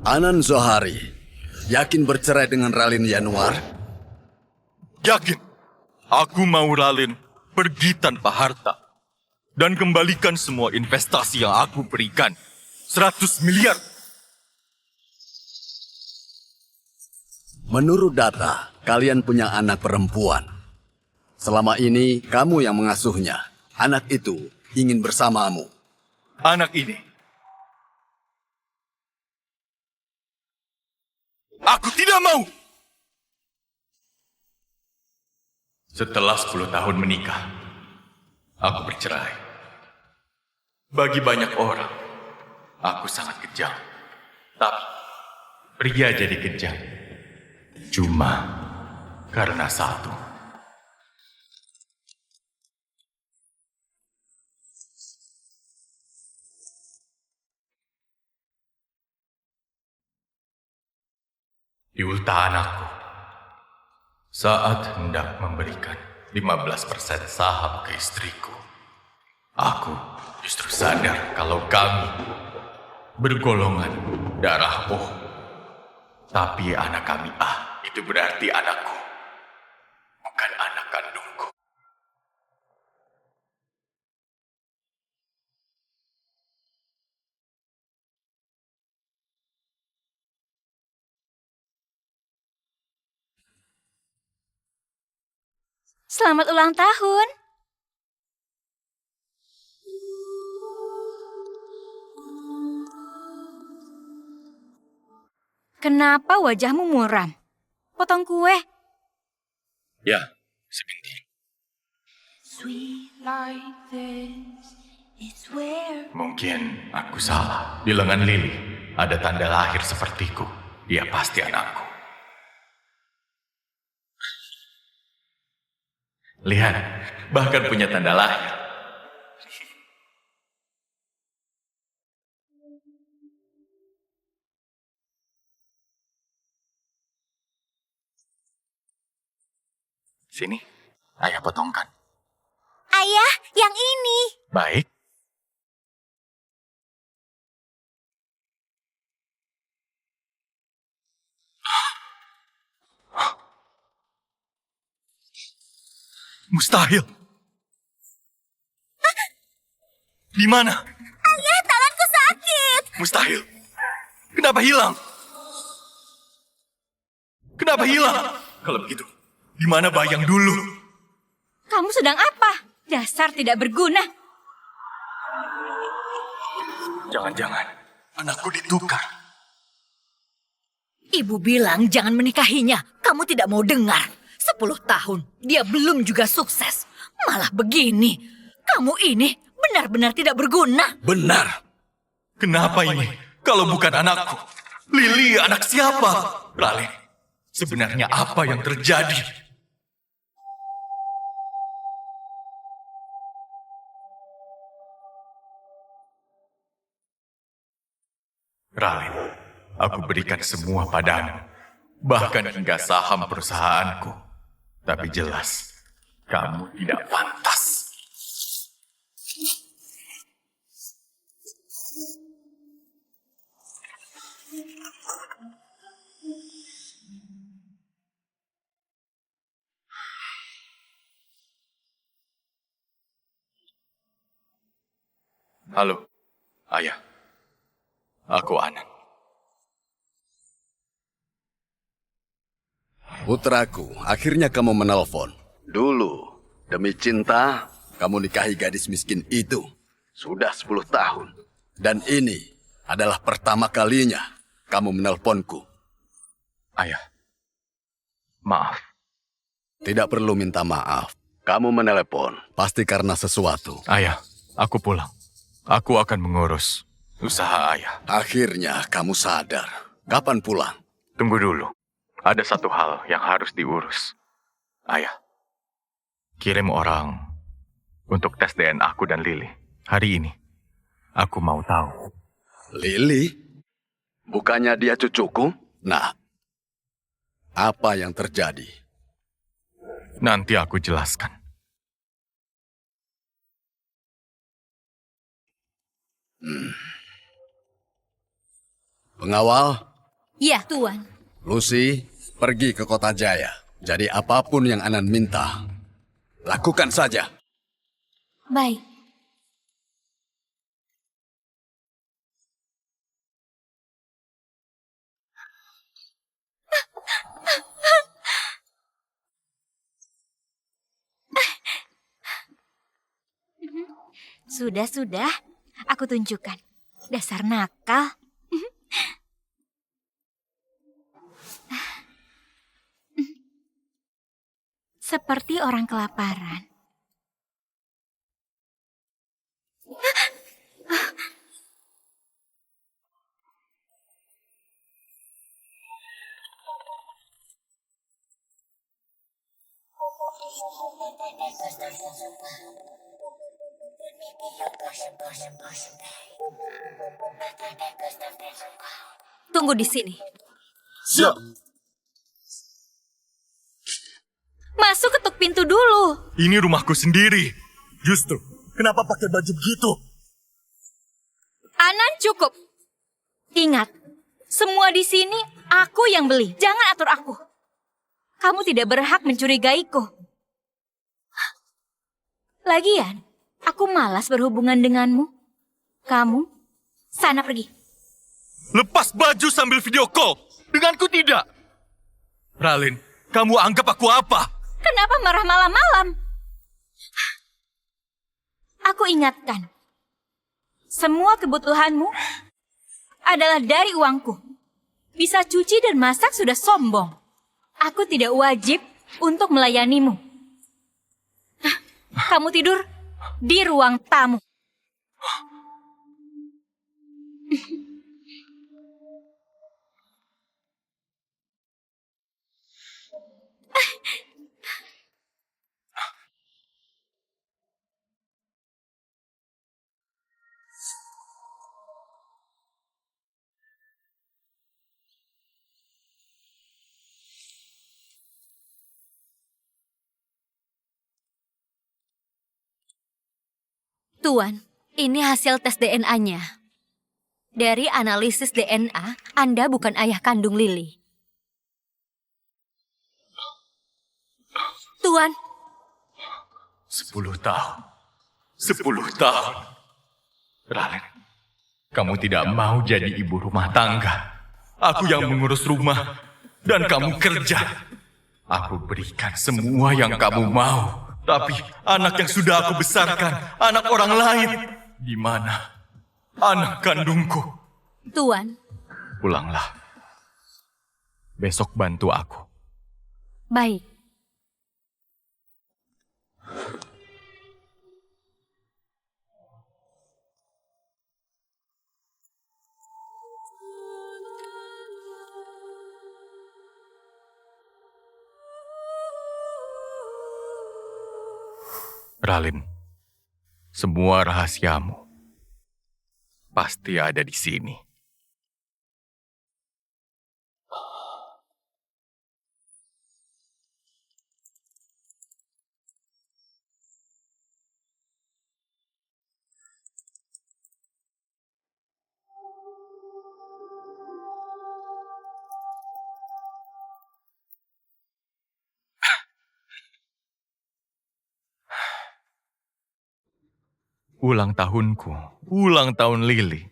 Anan Zohari, yakin bercerai dengan Ralin Yanuar? Yakin. Aku mau Ralin pergi tanpa harta. Dan kembalikan semua investasi yang aku berikan. 100 miliar. Menurut data, kalian punya anak perempuan. Selama ini, kamu yang mengasuhnya. Anak itu ingin bersamamu. Anak ini. Aku tidak mau. Setelah 10 tahun menikah, aku bercerai. Bagi banyak orang, aku sangat kejam. Tapi, pria jadi kejam. Cuma karena satu. Di ulta anakku, saat hendak memberikan 15% saham ke istriku, aku justru sadar kalau kami bergolongan darah O. Tapi anak kami A, itu berarti anakku, bukan anak kandungku. Selamat ulang tahun. Kenapa wajahmu muram? Potong kue. Ya, sebentar. Mungkin aku salah. Di lengan Lily ada tanda lahir sepertiku. Dia pasti anakku. Lihat, bahkan punya tanda lahir. Sini, ayah potongkan. Ayah, yang ini. Baik. Mustahil. Di mana? Ayah, tanganku sakit. Mustahil. Kenapa hilang? Kenapa hilang? Kalau begitu, di mana bayang dulu? Kamu sedang apa? Dasar tidak berguna. Jangan-jangan anakku ditukar. Ibu bilang jangan menikahinya. Kamu tidak mau dengar. 10 tahun, dia belum juga sukses. Malah begini. Kamu ini benar-benar tidak berguna. Benar. Kenapa ini? Kalau bukan anakku. Lily anak siapa? Raleigh, sebenarnya apa yang terjadi? Raleigh, aku berikan semua padamu. Bahkan hingga saham perusahaanku. Tapi jelas, kamu tidak pantas. Halo, ayah. Aku Anan. Putraku, akhirnya kamu menelpon. Dulu, demi cinta, kamu nikahi gadis miskin itu. Sudah 10 tahun. Dan ini adalah pertama kalinya kamu menelponku. Ayah, maaf. Tidak perlu minta maaf. Kamu menelepon, pasti karena sesuatu. Ayah, aku pulang. Aku akan mengurus usaha ayah. Akhirnya kamu sadar. Kapan pulang? Tunggu dulu. Ada satu hal yang harus diurus. Ayah, kirim orang untuk tes DNA aku dan Lily. Hari ini, aku mau tahu. Lily? Bukannya dia cucuku? Nah, apa yang terjadi? Nanti aku jelaskan. Pengawal, Ya, Tuan. Lucy, pergi ke kota Jaya. Jadi apapun yang Anan minta, lakukan saja. Baik. Sudah. Aku tunjukkan. Dasar nakal. Seperti orang kelaparan. Tunggu di sini. Siap. Masuk, ketuk pintu dulu. Ini rumahku sendiri. Justru, kenapa pakai baju begitu? Anan, cukup. Ingat, semua di sini aku yang beli. Jangan atur aku. Kamu tidak berhak mencurigaiku. Lagian, aku malas berhubungan denganmu. Kamu, sana pergi. Lepas baju sambil video call. Denganku tidak. Ralin, kamu anggap aku apa? Kenapa marah malam-malam? Aku ingatkan, semua kebutuhanmu adalah dari uangku. Bisa cuci dan masak sudah sombong. Aku tidak wajib untuk melayanimu. Kamu tidur di ruang tamu. Tuan, ini hasil tes DNA-nya. Dari analisis DNA, Anda bukan ayah kandung Lily. Tuan, 10 tahun. 10 tahun. Ralin, kamu tidak mau jadi ibu rumah tangga. Aku yang mengurus rumah dan kamu kerja. Aku berikan semua yang kamu mau. Tapi anak yang sudah aku besarkan, anak orang lain. Di mana anak kandungku? Tuan. Pulanglah. Besok bantu aku. Baik. Ralin, semua rahasiamu pasti ada di sini. Ulang tahunku, ulang tahun Lily.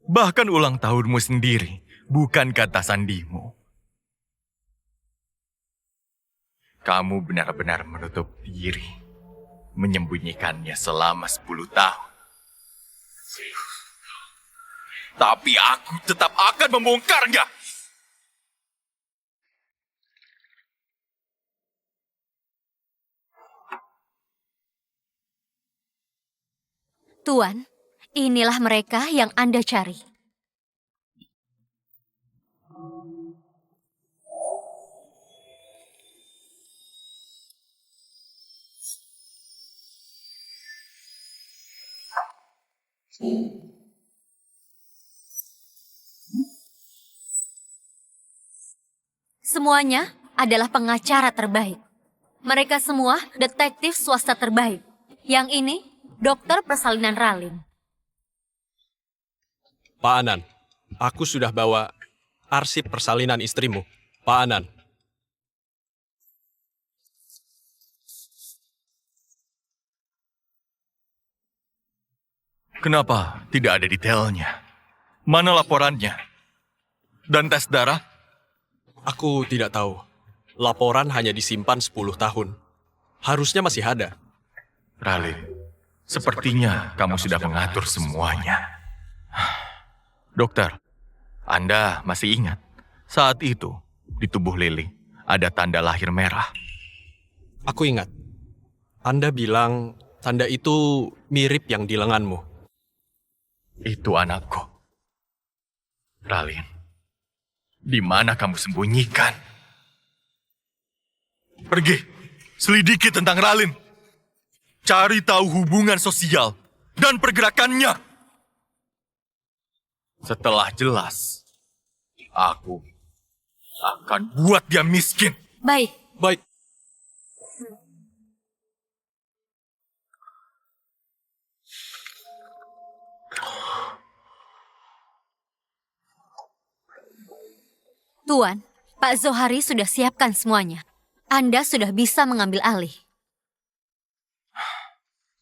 Bahkan ulang tahunmu sendiri, bukan kata sandimu. Kamu benar-benar menutup diri, menyembunyikannya selama 10 tahun. Tapi aku tetap akan membongkarnya. Tuan, inilah mereka yang Anda cari. Semuanya adalah pengacara terbaik. Mereka semua detektif swasta terbaik. Yang ini, dokter persalinan Ralin. Pak Anan, aku sudah bawa arsip persalinan istrimu, Pak Anan. Kenapa tidak ada detailnya? Mana laporannya? Dan tes darah? Aku tidak tahu. Laporan hanya disimpan 10 tahun. Harusnya masih ada. Ralin, sepertinya kamu sudah mengatur semuanya. Dokter, Anda masih ingat saat itu di tubuh Lily ada tanda lahir merah. Aku ingat. Anda bilang tanda itu mirip yang di lenganmu. Itu anakku. Ralin, di mana kamu sembunyikan? Pergi, selidiki tentang Ralin. Cari tahu hubungan sosial dan pergerakannya. Setelah jelas, aku akan buat dia miskin. Baik, Baik. Tuan, Pak Zohari sudah siapkan semuanya. Anda sudah bisa mengambil alih.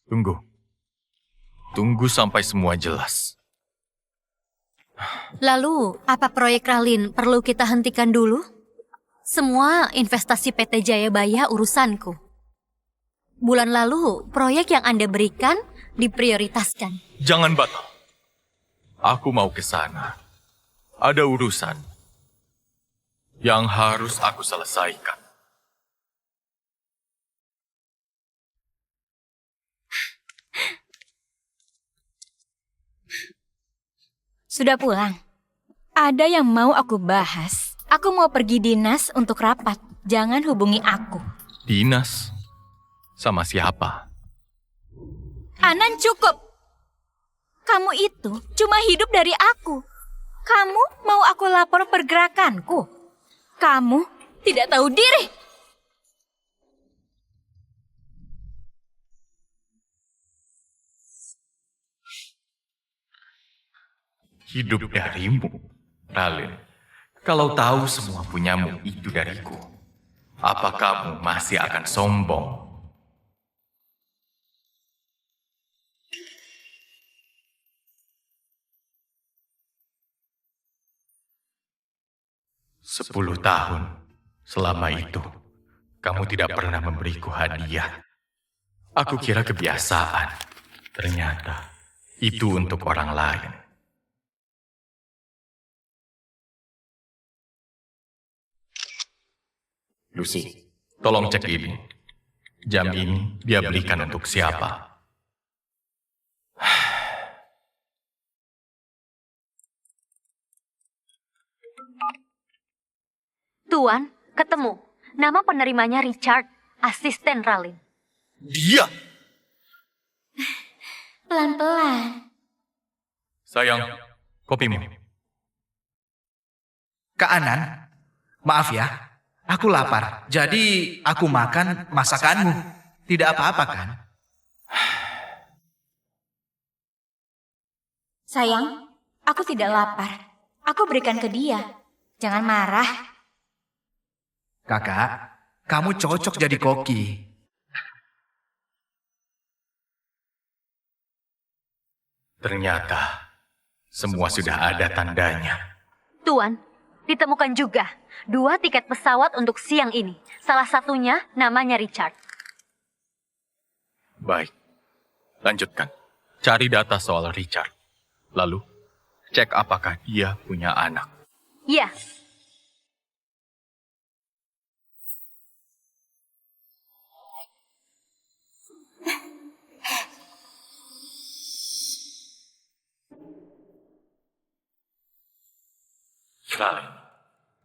Tunggu. Tunggu sampai semua jelas. Lalu, apa proyek Ralin perlu kita hentikan dulu? Semua investasi PT Jayabaya urusanku. Bulan lalu, proyek yang Anda berikan diprioritaskan. Jangan batal. Aku mau ke sana. Ada urusan yang harus aku selesaikan. sudah pulang. Ada yang mau aku bahas. Aku mau pergi dinas untuk rapat. Jangan hubungi aku. Dinas? Sama siapa? Anan, cukup. Kamu itu cuma hidup dari aku. Kamu mau aku lapor pergerakanku? Kamu tidak tahu diri. Hidup darimu, Ralin. Kalau tahu semua punyamu itu dariku, apa kamu masih akan sombong? Sepuluh tahun. Selama itu, kamu tidak pernah memberiku hadiah. Aku kira kebiasaan. Ternyata, itu untuk orang lain. Lucy, tolong cek ini. Jam ini dia belikan untuk siapa? Tuan, ketemu. Nama penerimanya Richard, asisten Ralin. Dia! Pelan-pelan. Sayang, kopimu. Kak Anan, maaf ya, aku lapar. Jadi aku makan masakanmu. Tidak apa-apa kan? Sayang, aku tidak lapar. Aku berikan ke dia. Jangan marah. Kakak, kamu cocok jadi koki. Ternyata, semua sudah ada tandanya. Tuan, ditemukan juga 2 tiket pesawat untuk siang ini. Salah satunya namanya Richard. Baik, lanjutkan. Cari data soal Richard. Lalu, cek apakah dia punya anak. Ya, Ralin,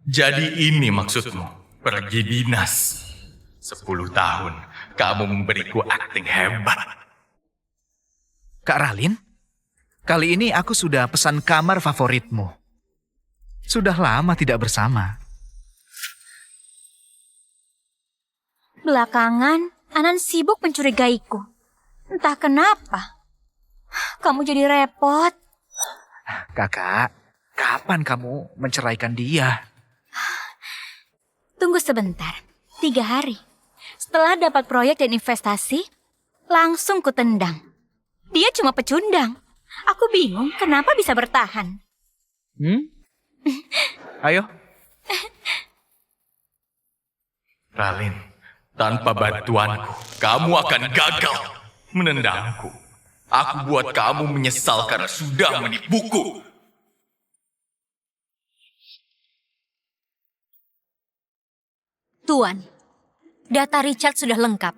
jadi ini maksudmu, pergi dinas. 10 tahun, kamu memberiku akting hebat. Kak Ralin, kali ini aku sudah pesan kamar favoritmu. Sudah lama tidak bersama. Belakangan, Anan sibuk mencurigaiku. Entah kenapa. Kamu jadi repot. Kakak, Kapan kamu menceraikan dia? Tunggu sebentar, 3 hari. Setelah dapat proyek dan investasi, langsung kutendang. Dia cuma pecundang. Aku bingung kenapa bisa bertahan. Ayo. Ralin, tanpa bantuanku, kamu akan gagal menendangku. Aku buat kamu menyesal karena sudah menipuku. Tuan, data Richard sudah lengkap.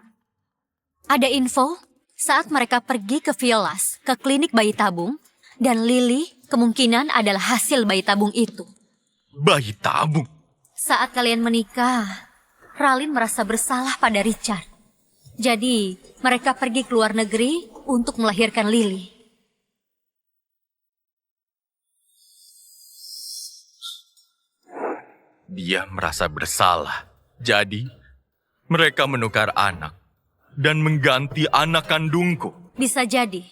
Ada info saat mereka pergi ke Violas, ke klinik bayi tabung, dan Lily kemungkinan adalah hasil bayi tabung itu. Bayi tabung? Saat kalian menikah, Ralin merasa bersalah pada Richard. Jadi, mereka pergi ke luar negeri untuk melahirkan Lily. Dia merasa bersalah. Jadi, mereka menukar anak dan mengganti anak kandungku. Bisa jadi.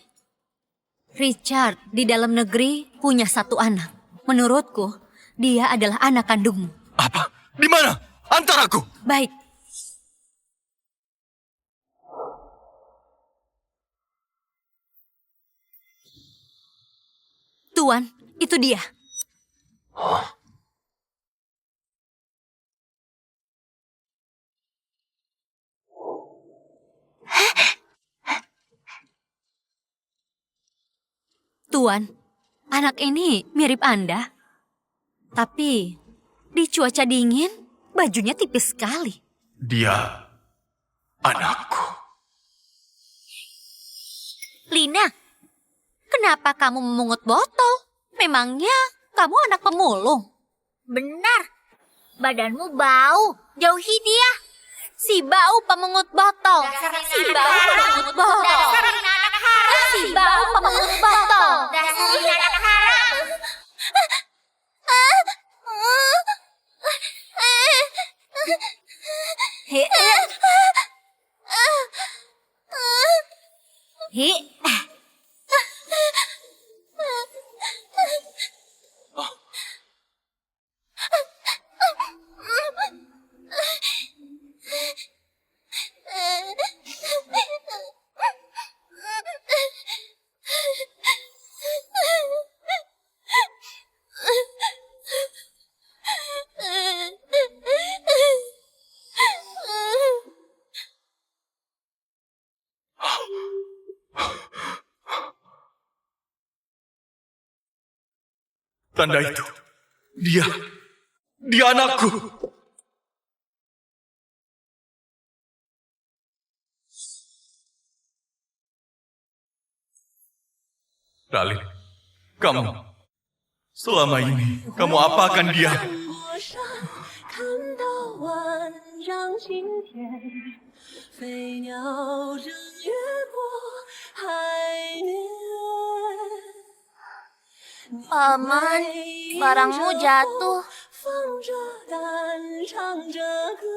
Richard di dalam negeri punya 1 anak. Menurutku, dia adalah anak kandungmu. Apa? Di mana? Antar aku. Baik. Tuan, itu dia. Tuan, anak ini mirip Anda. Tapi di cuaca dingin, bajunya tipis sekali. Dia anakku. Lina, kenapa kamu memungut botol? Memangnya kamu anak pemulung? Benar. Badanmu bau. Jauhi dia. Si bau pemungut botol. Si bau pemungut botol. Si bau pemungut botol. Tanda itu. Dia anakku. Ralin, kamu. Selama ini, kamu apakan dia? 看到万丈青天，飞鸟正越过海面。 Paman, barangmu jatuh. 放着胆，唱着歌，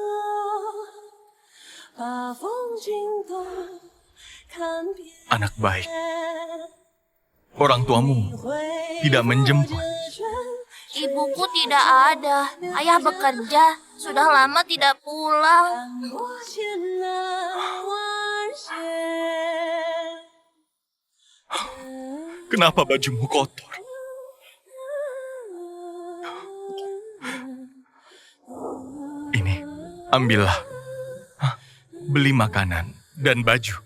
把风景都看遍。 Anak baik. Orang tuamu tidak menjemput. Ibuku tidak ada. Ayah bekerja. Sudah lama tidak pulang. 我牵那万线。 Kenapa bajumu kotor? Ini, ambillah. Hah, beli makanan dan baju.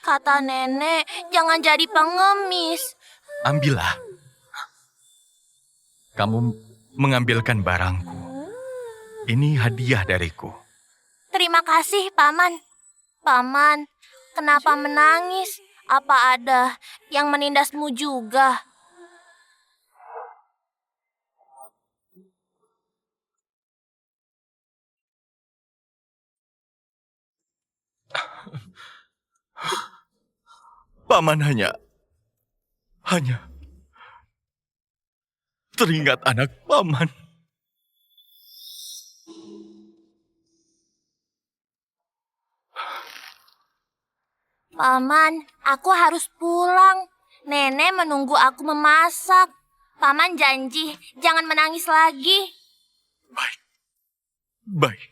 Kata nenek, jangan jadi pengemis. Ambillah. Kamu mengambilkan barangku. Ini hadiah dariku. Terima kasih, Paman. Paman, kenapa menangis? Apa ada yang menindasmu juga? Paman hanya teringat anak paman. Paman, aku harus pulang. Nenek menunggu aku memasak. Paman janji jangan menangis lagi. Baik. Baik.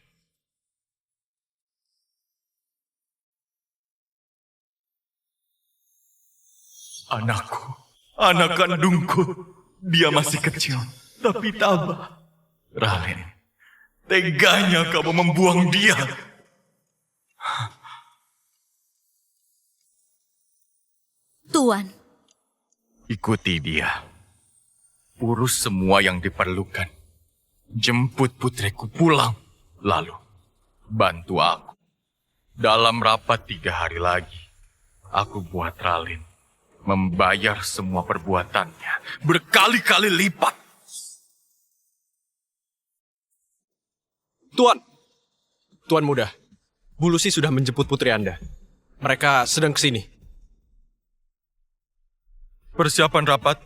Anakku, anak kandungku, dia masih kecil, tapi tabah. Ralin, teganya kamu membuang dia. Tuan, Ikuti dia. Urus semua yang diperlukan. Jemput putriku pulang. Lalu, bantu aku. Dalam rapat 3 hari lagi, aku buat Ralin membayar semua perbuatannya berkali-kali lipat. Tuan muda, Bulusi sudah menjemput putri Anda. Mereka sedang kesini. Persiapan rapat?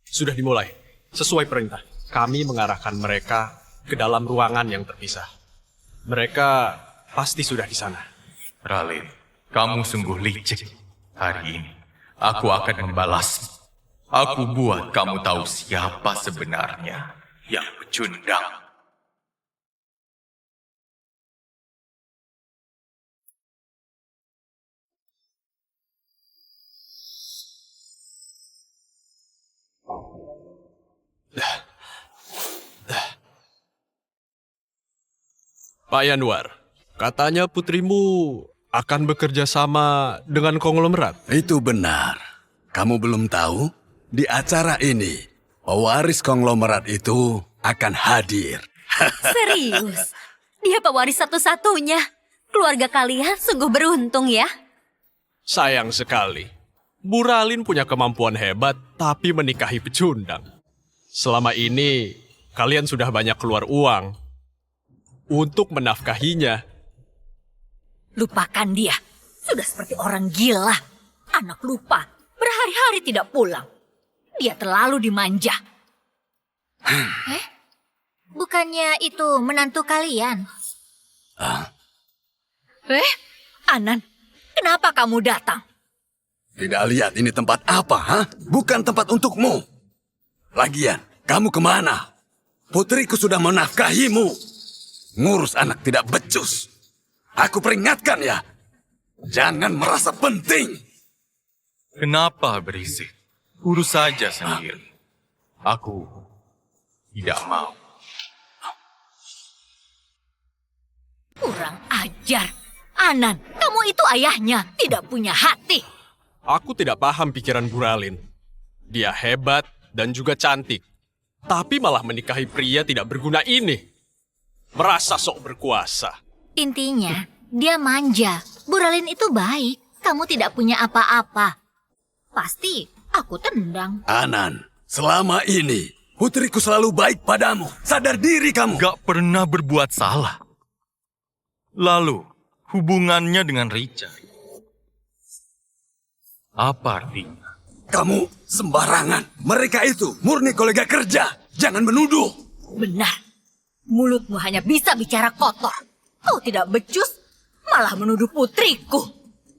Sudah dimulai. Sesuai perintah. Kami mengarahkan mereka ke dalam ruangan yang terpisah. Mereka pasti sudah di sana. Ralin, kamu sungguh licik. Hari ini, aku akan membalas. Aku buat kamu tahu siapa sebenarnya yang pecundang. Pak Yanwar, katanya putrimu akan bekerja sama dengan konglomerat. Itu benar. Kamu belum tahu? Di acara ini, pewaris konglomerat itu akan hadir. serius? Dia pewaris satu-satunya. Keluarga kalian sungguh beruntung ya. Sayang sekali. Bu Ralin punya kemampuan hebat, tapi menikahi pecundang. Selama ini, kalian sudah banyak keluar uang untuk menafkahinya. Lupakan dia. Sudah seperti orang gila. Anak lupa. Berhari-hari tidak pulang. Dia terlalu dimanja. Bukannya itu menantu kalian? Anan, kenapa kamu datang? Tidak lihat ini tempat apa, ha? Bukan tempat untukmu. Lagian, kamu kemana? Putriku sudah menafkahimu. Ngurus anak tidak becus. Aku peringatkan ya. Jangan merasa penting. Kenapa berisik? Urus saja sendiri. Aku tidak mau. Kurang ajar. Anan, kamu itu ayahnya. Tidak punya hati. Aku tidak paham pikiran Bu Ralin. Dia hebat dan juga cantik. Tapi malah menikahi pria tidak berguna ini. Merasa sok berkuasa. Intinya, dia manja. Buralin itu baik. Kamu tidak punya apa-apa. Pasti aku tendang. Anan, selama ini putriku selalu baik padamu. Sadar diri kamu. Gak pernah berbuat salah. Lalu, hubungannya dengan Richard. Apa artinya? Kamu sembarangan. Mereka itu murni kolega kerja. Jangan menuduh. Benar. Mulutmu hanya bisa bicara kotor. Kau tidak becus, malah menuduh putriku.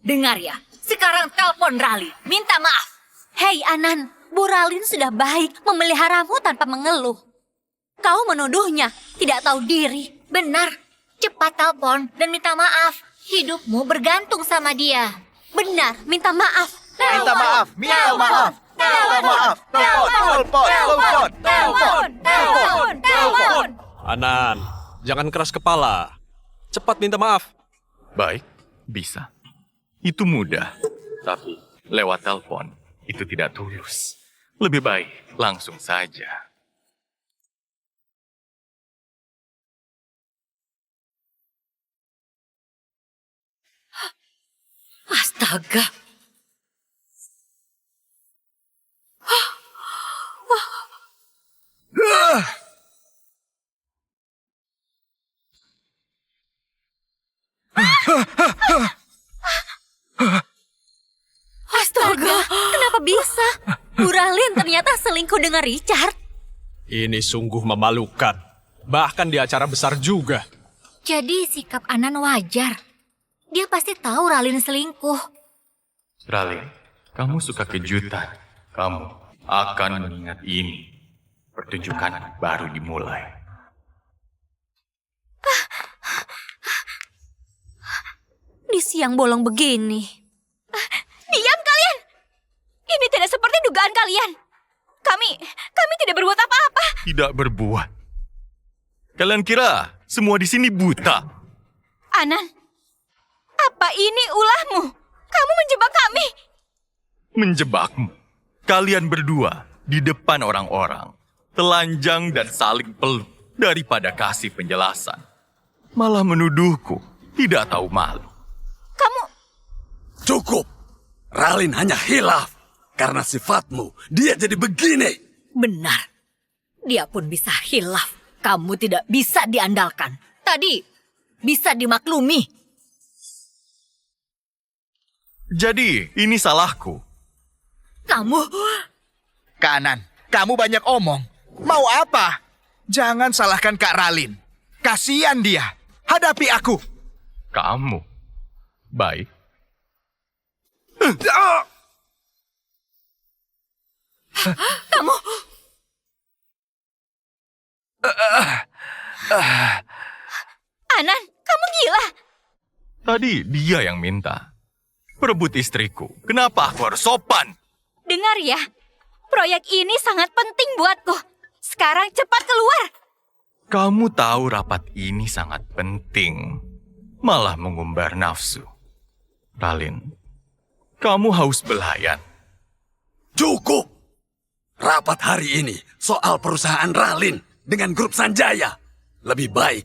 Dengar ya, sekarang telepon Rali, minta maaf. Hei Anan, Buralin sudah baik memeliharamu tanpa mengeluh. Kau menuduhnya, tidak tahu diri. Benar, cepat telepon dan minta maaf. Hidupmu bergantung sama dia. Benar, minta maaf. Minta maaf, minta maaf. Minta maaf. Telepon. Anan, jangan keras kepala. Cepat minta maaf. Baik, bisa. Itu mudah. Tapi lewat telepon, itu tidak tulus. Lebih baik langsung saja. Astaga. Astaga, kenapa bisa? Buralin ternyata selingkuh dengan Richard. Ini sungguh memalukan. Bahkan di acara besar juga. Jadi sikap Anan wajar. Dia pasti tahu Ralin selingkuh. Ralin, kamu suka kejutan. Kamu akan mengingat ini. Pertunjukan baru dimulai. Di siang bolong begini. Diam kalian! Ini tidak seperti dugaan kalian. Kami tidak berbuat apa-apa. Tidak berbuat. Kalian kira semua di sini buta? Anan, apa ini ulahmu? Kamu menjebak kami. Menjebakmu. Kalian berdua di depan orang-orang, telanjang dan saling peluk daripada kasih penjelasan. Malah menuduhku tidak tahu malu. Kamu... Cukup. Ralin hanya hilaf. Karena sifatmu, dia jadi begini. Benar. Dia pun bisa hilaf. Kamu tidak bisa diandalkan. Tadi bisa dimaklumi. Jadi, ini salahku. Kamu... Kanan, kamu banyak omong. Mau apa? Jangan salahkan Kak Ralin. Kasihan dia. Hadapi aku. Kamu. Baik. Kamu... Anan, kamu gila. Tadi dia yang minta. Perebut istriku. Kenapa aku harus sopan? Dengar ya, proyek ini sangat penting buatku. Sekarang cepat keluar. Kamu tahu rapat ini sangat penting. Malah mengumbar nafsu. Ralin, kamu haus belayan. Cukup. Rapat hari ini soal perusahaan Ralin dengan grup Sanjaya. Lebih baik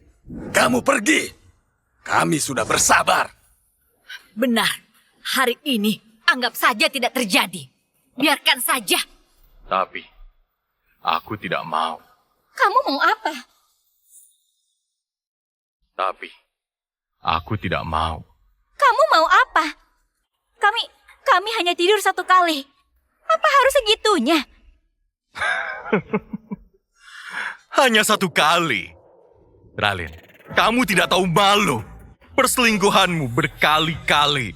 kamu pergi. Kami sudah bersabar. Benar. Hari ini anggap saja tidak terjadi. Biarkan saja. Tapi, aku tidak mau. Kamu mau apa? Tapi, aku tidak mau. Kamu mau apa? Kami hanya tidur satu kali. Apa harus segitunya? Hanya satu kali. Ralin, kamu tidak tahu malu. Perselingkuhanmu berkali-kali.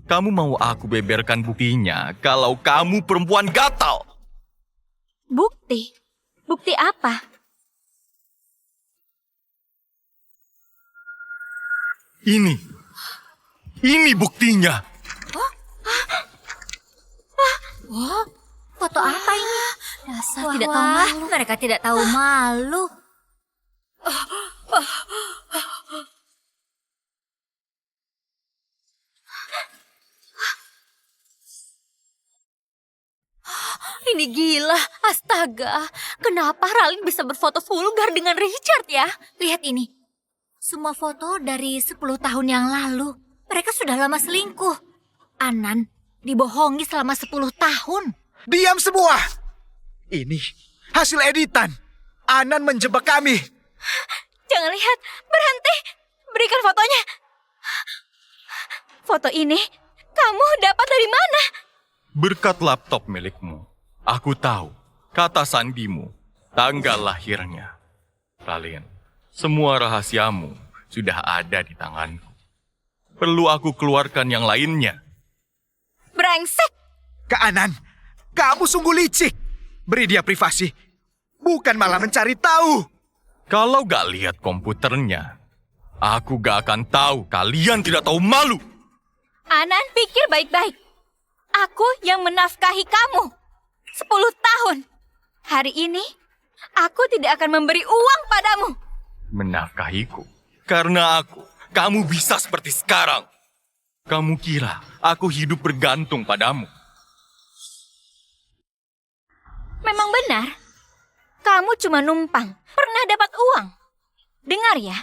Kamu mau aku beberkan buktinya kalau kamu perempuan gatal. Bukti? Bukti apa? Ini buktinya. Foto apa ini? Dasar tidak tahu malu. Mereka tidak tahu malu. Ini gila, astaga. Kenapa Ralin bisa berfoto vulgar dengan Richard ya? Lihat ini. Semua foto dari 10 tahun yang lalu. Mereka sudah lama selingkuh. Anan dibohongi selama 10 tahun. Diam semua. Ini hasil editan. Anan menjebak kami. Jangan lihat, berhenti. Berikan fotonya. Foto ini kamu dapat dari mana? Berkat laptop milikmu, aku tahu kata sandimu, tanggal lahirnya. Ralin, semua rahasiamu sudah ada di tanganku. Perlu aku keluarkan yang lainnya? Brengsek. Kak Anan, kamu sungguh licik. Beri dia privasi. Bukan malah mencari tahu. Kalau gak lihat komputernya, aku gak akan tahu kalian tidak tahu malu. Anan, pikir baik-baik. Aku yang menafkahi kamu 10 tahun. Hari ini, aku tidak akan memberi uang padamu. Menafkahiku? Karena kamu bisa seperti sekarang. Kamu kira aku hidup bergantung padamu? Memang benar. Kamu cuma numpang, pernah dapat uang. Dengar ya,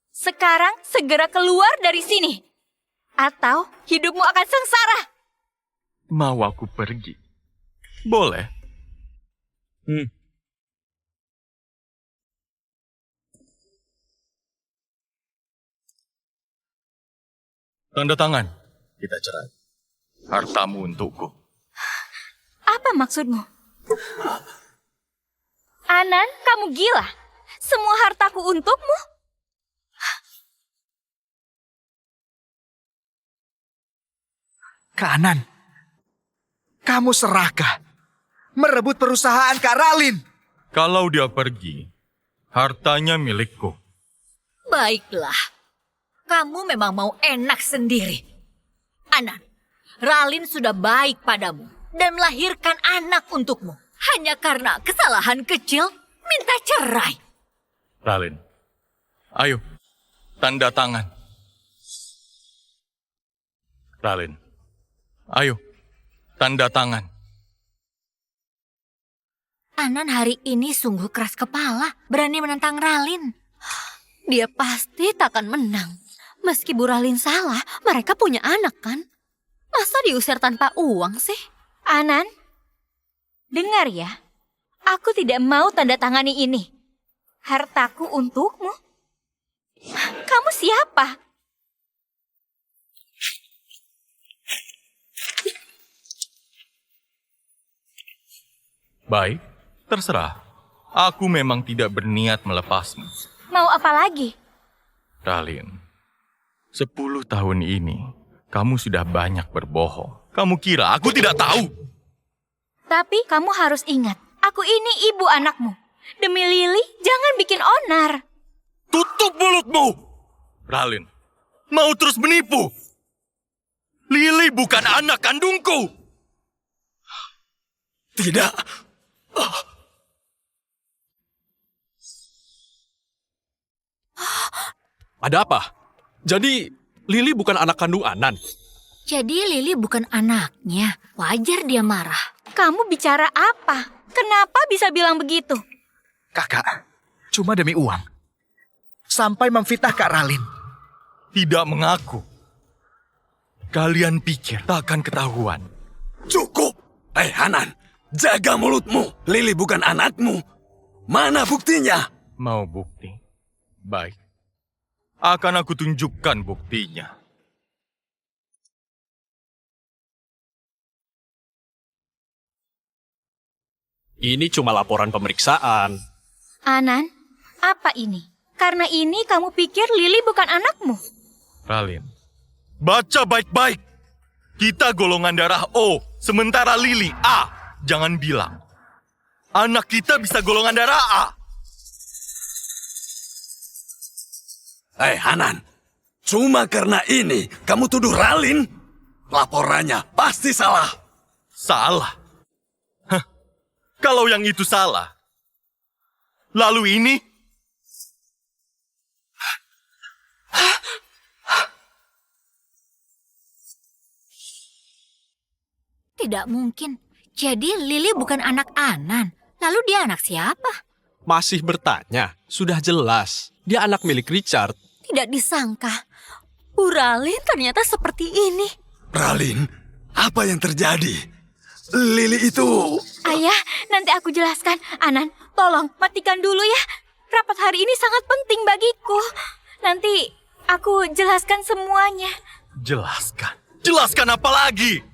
sekarang segera keluar dari sini. Atau hidupmu akan sengsara. Mau aku pergi? Boleh. Tanda tangan. Kita cerai. Hartamu untukku. Apa maksudmu? Anan, kamu gila. Semua hartaku untukmu? Kak Anan, kamu serakah. merebut perusahaan Kak Ralin. Kalau dia pergi, hartanya milikku. Baiklah, kamu memang mau enak sendiri. Anan, Ralin sudah baik padamu dan melahirkan anak untukmu. Hanya karena kesalahan kecil, minta cerai. Ralin, ayo, tanda tangan. Ralin, ayo, tanda tangan. Anan hari ini sungguh keras kepala, berani menentang Ralin. Dia pasti takkan menang. Meski Bu Ralin salah, mereka punya anak kan? Masa diusir tanpa uang sih? Anan, dengar ya. Aku tidak mau tanda tangani ini. Hartaku untukmu. Kamu siapa? Baik, terserah. Aku memang tidak berniat melepasmu. Mau apa lagi? Ralin, 10 tahun ini kamu sudah banyak berbohong. Kamu kira aku tidak tahu? Tapi kamu harus ingat, aku ini ibu anakmu. Demi Lily, jangan bikin onar. Tutup mulutmu! Ralin, mau terus menipu? Lily bukan anak kandungku! Tidak. Ada apa? Jadi, Lily bukan anak kandung Anan? Jadi Lily bukan anaknya. Wajar dia marah. Kamu bicara apa? Kenapa bisa bilang begitu? Kakak, cuma demi uang. Sampai memfitnah Kak Ralin. Tidak mengaku. Kalian pikir tak akan ketahuan. Cukup. Hanan, jaga mulutmu. Lily bukan anakmu. Mana buktinya? Mau bukti? Baik. Akan aku tunjukkan buktinya. Ini cuma laporan pemeriksaan. Anan, apa ini? Karena ini kamu pikir Lily bukan anakmu? Ralin, baca baik-baik. Kita golongan darah O, sementara Lily A. Jangan bilang. Anak kita bisa golongan darah A. Hanan, cuma karena ini kamu tuduh Ralin? Laporannya pasti salah. Salah? Hah, kalau yang itu salah. Lalu ini? Tidak mungkin. Jadi Lily bukan anak Anan. Lalu dia anak siapa? Masih bertanya, sudah jelas. Dia anak milik Richard. Tidak disangka. Bu Ralin ternyata seperti ini. Ralin, apa yang terjadi? Lily itu... Ayah, nanti aku jelaskan. Anan, tolong matikan dulu ya. Rapat hari ini sangat penting bagiku. Nanti aku jelaskan semuanya. Jelaskan. Jelaskan apa lagi?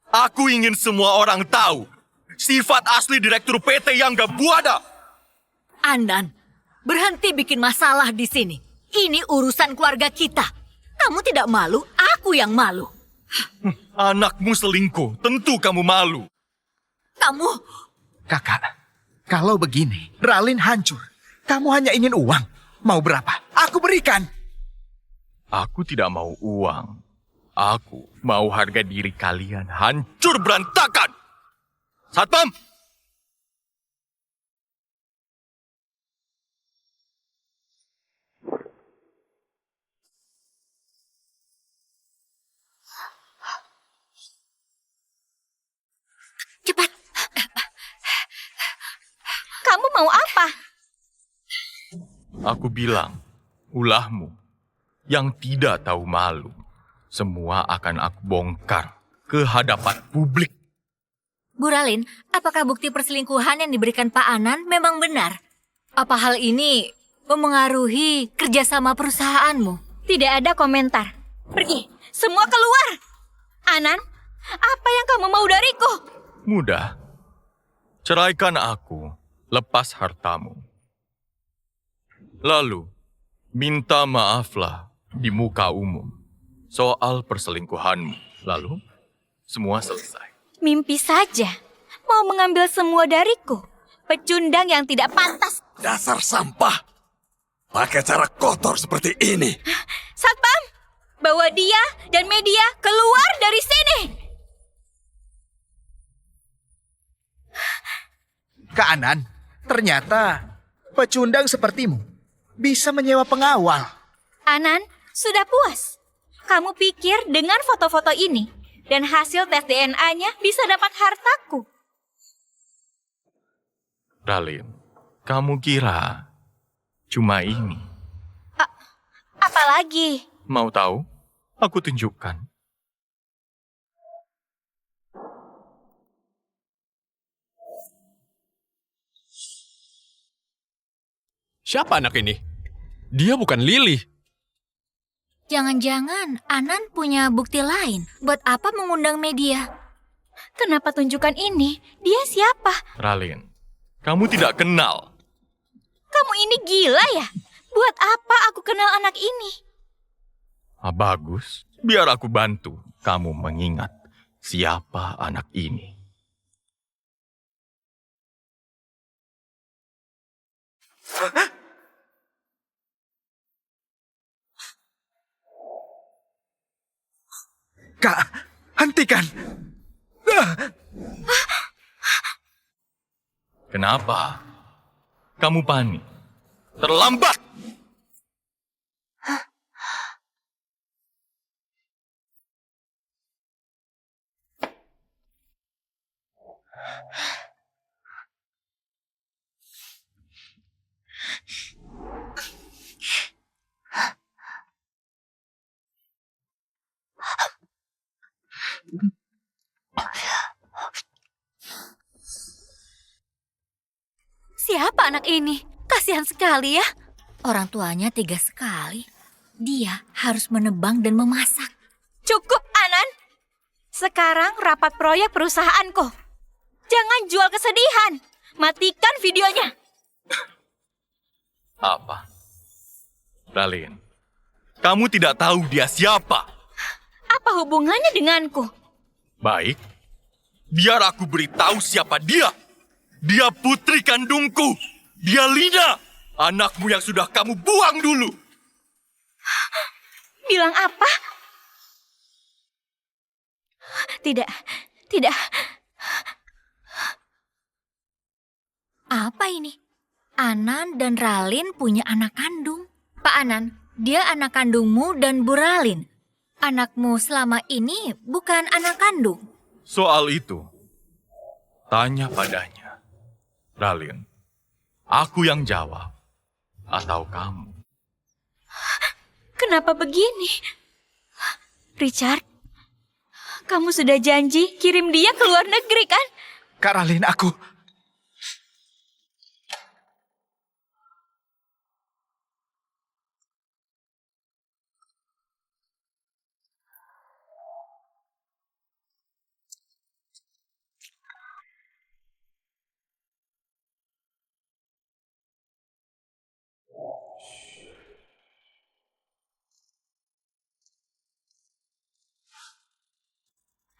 Aku ingin semua orang tahu. Sifat asli Direktur PT yang gak buada. Anan, berhenti bikin masalah di sini. Ini urusan keluarga kita. Kamu tidak malu, aku yang malu. Anakmu selingkuh, tentu kamu malu. Kamu... Kakak, kalau begini, Ralin hancur. Kamu hanya ingin uang. Mau berapa? Aku berikan. Aku tidak mau uang. Aku mau harga diri kalian hancur berantakan. Satpam! Cepat. Kamu mau apa? Aku bilang, ulahmu yang tidak tahu malu. Semua akan aku bongkar ke hadapan publik. Bu Ralin, apakah bukti perselingkuhan yang diberikan Pak Anan memang benar? Apa hal ini memengaruhi kerjasama perusahaanmu? Tidak ada komentar. Pergi, semua keluar. Anan, apa yang kamu mau dariku? Mudah. Ceraikan aku, lepas hartamu. Lalu, minta maaflah di muka umum soal perselingkuhanmu. Lalu, semua selesai. Mimpi saja. mau mengambil semua dariku. Pecundang yang tidak pantas. Dasar sampah. Pakai cara kotor seperti ini. Satpam, bawa dia dan media keluar dari sini. Kak Anan, ternyata pecundang sepertimu bisa menyewa pengawal. Anan, sudah puas? Kamu pikir dengan foto-foto ini dan hasil tes DNA-nya bisa dapat hartaku? Ralin, kamu kira cuma ini? Apalagi? Mau tahu? Aku tunjukkan. Siapa anak ini? Dia bukan Lily. Jangan-jangan Anan punya bukti lain. Buat apa mengundang media? Kenapa tunjukkan ini? Dia siapa? Ralin, kamu tidak kenal. Kamu ini gila ya? Buat apa aku kenal anak ini? Bagus, biar aku bantu kamu mengingat siapa anak ini. Kak, hentikan. Kenapa? Kamu panik? Terlambat! Siapa anak ini? Kasihan sekali ya. Orang tuanya tega sekali. Dia harus menebang dan memasak. Cukup, Anan. Sekarang rapat proyek perusahaanku. Jangan jual kesedihan. Matikan videonya. Apa? Ralin, kamu tidak tahu dia siapa? Apa hubungannya denganku? Baik, biar aku beritahu siapa dia. Dia putri kandungku. Dia Lina, anakmu yang sudah kamu buang dulu. Bilang apa? Tidak, tidak. Apa ini? Anan dan Ralin punya anak kandung. Pak Anan, dia anak kandungmu dan Bu Ralin. Anakmu selama ini bukan anak kandung. Soal itu, tanya padanya. Ralin, aku yang jawab atau kamu? Kenapa begini? Richard, kamu sudah janji kirim dia ke luar negeri kan? Kak Ralin, aku...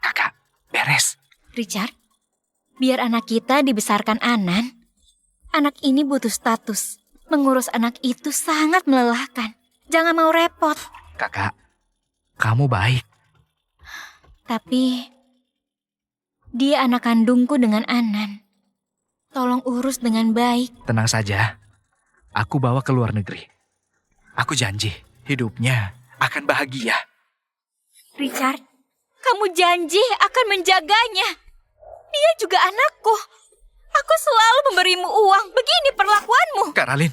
Kakak, beres. Richard, biar anak kita dibesarkan Anan. Anak ini butuh status. Mengurus anak itu sangat melelahkan. Jangan mau repot. Kakak, kamu baik. Tapi dia anak kandungku dengan Anan. Tolong urus dengan baik. Tenang saja, aku bawa ke luar negeri. Aku janji, hidupnya akan bahagia. Richard, kamu janji akan menjaganya. Dia juga anakku. Aku selalu memberimu uang. Begini perlakuanmu. Kak Ralin,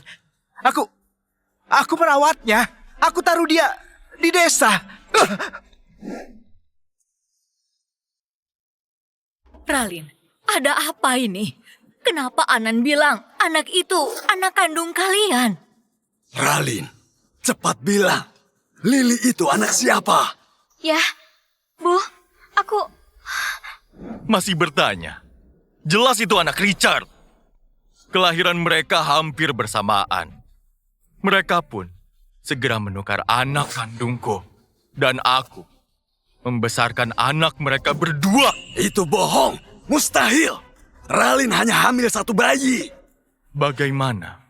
aku merawatnya. Aku taruh dia di desa. Ralin, ada apa ini? Kenapa Anan bilang anak itu anak kandung kalian? Ralin, cepat bilang. Lily itu anak siapa? Ya, Bu, aku... Masih bertanya? Jelas itu anak Richard. Kelahiran mereka hampir bersamaan. Mereka pun segera menukar anak kandungku. Dan aku membesarkan anak mereka berdua. Itu bohong. Mustahil. Ralin hanya hamil 1 bayi. Bagaimana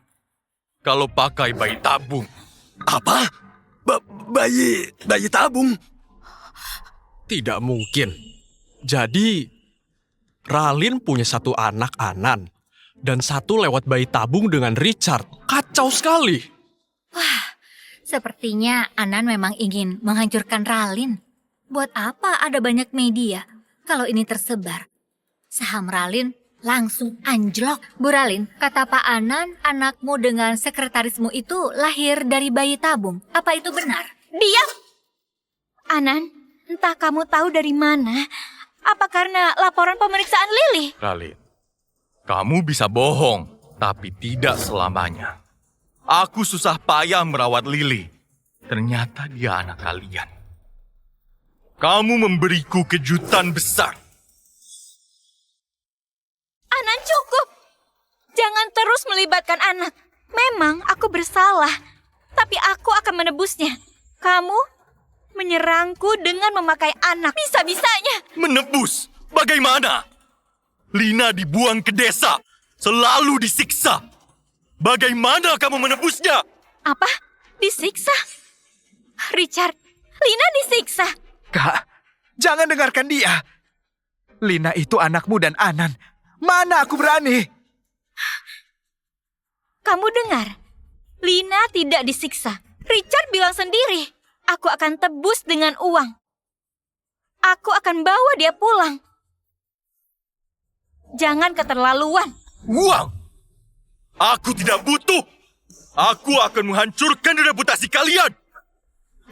kalau pakai bayi tabung? Apa? Bayi tabung? Tidak mungkin. Jadi, Ralin punya 1 anak Anan, dan 1 lewat bayi tabung dengan Richard. Kacau sekali. Sepertinya Anan memang ingin menghancurkan Ralin. Buat apa ada banyak media kalau ini tersebar? Saham Ralin langsung anjlok. Bu Ralin, kata Pak Anan, anakmu dengan sekretarismu itu lahir dari bayi tabung. Apa itu benar? Diam! Anan, entah kamu tahu dari mana. Apa karena laporan pemeriksaan Lily? Ralin, kamu bisa bohong, tapi tidak selamanya. Aku susah payah merawat Lily. Ternyata dia anak kalian. Kamu memberiku kejutan besar. Anan, cukup! Jangan terus melibatkan anak. Memang aku bersalah, tapi aku akan menebusnya. Kamu menyerangku dengan memakai anak. Bisa-bisanya. Menebus? Bagaimana? Lina dibuang ke desa, selalu disiksa. Bagaimana kamu menebusnya? Apa? Disiksa? Richard, Lina disiksa. Kak, jangan dengarkan dia. Lina itu anakmu dan Anan. Mana aku berani? Kamu dengar? Lina tidak disiksa. Richard bilang sendiri, aku akan tebus dengan uang. Aku akan bawa dia pulang. Jangan keterlaluan. Uang? Aku tidak butuh. Aku akan menghancurkan reputasi kalian.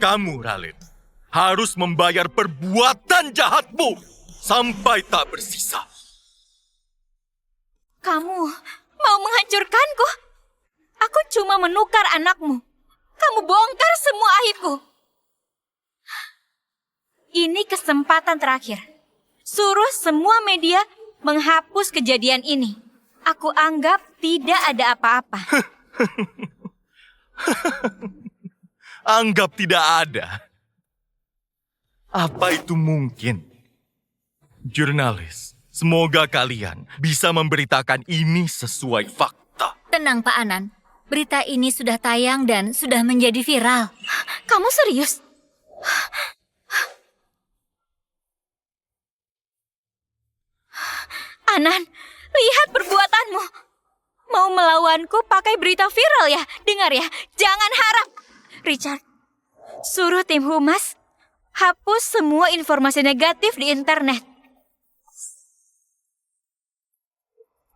Kamu, Ralin, harus membayar perbuatan jahatmu sampai tak bersisa. Kamu mau menghancurkanku? Aku cuma menukar anakmu. Kamu bongkar semua aibku. Ini kesempatan terakhir. Suruh semua media menghapus kejadian ini. Aku anggap tidak ada apa-apa. Anggap tidak ada. Apa itu mungkin? Jurnalis, semoga kalian bisa memberitakan ini sesuai fakta. Tenang Pak Anan, berita ini sudah tayang dan sudah menjadi viral. Kamu serius? Anan, lihat perbuatanmu. Mau melawanku pakai berita viral ya? Dengar ya, jangan harap. Richard, suruh tim humas hapus semua informasi negatif di internet.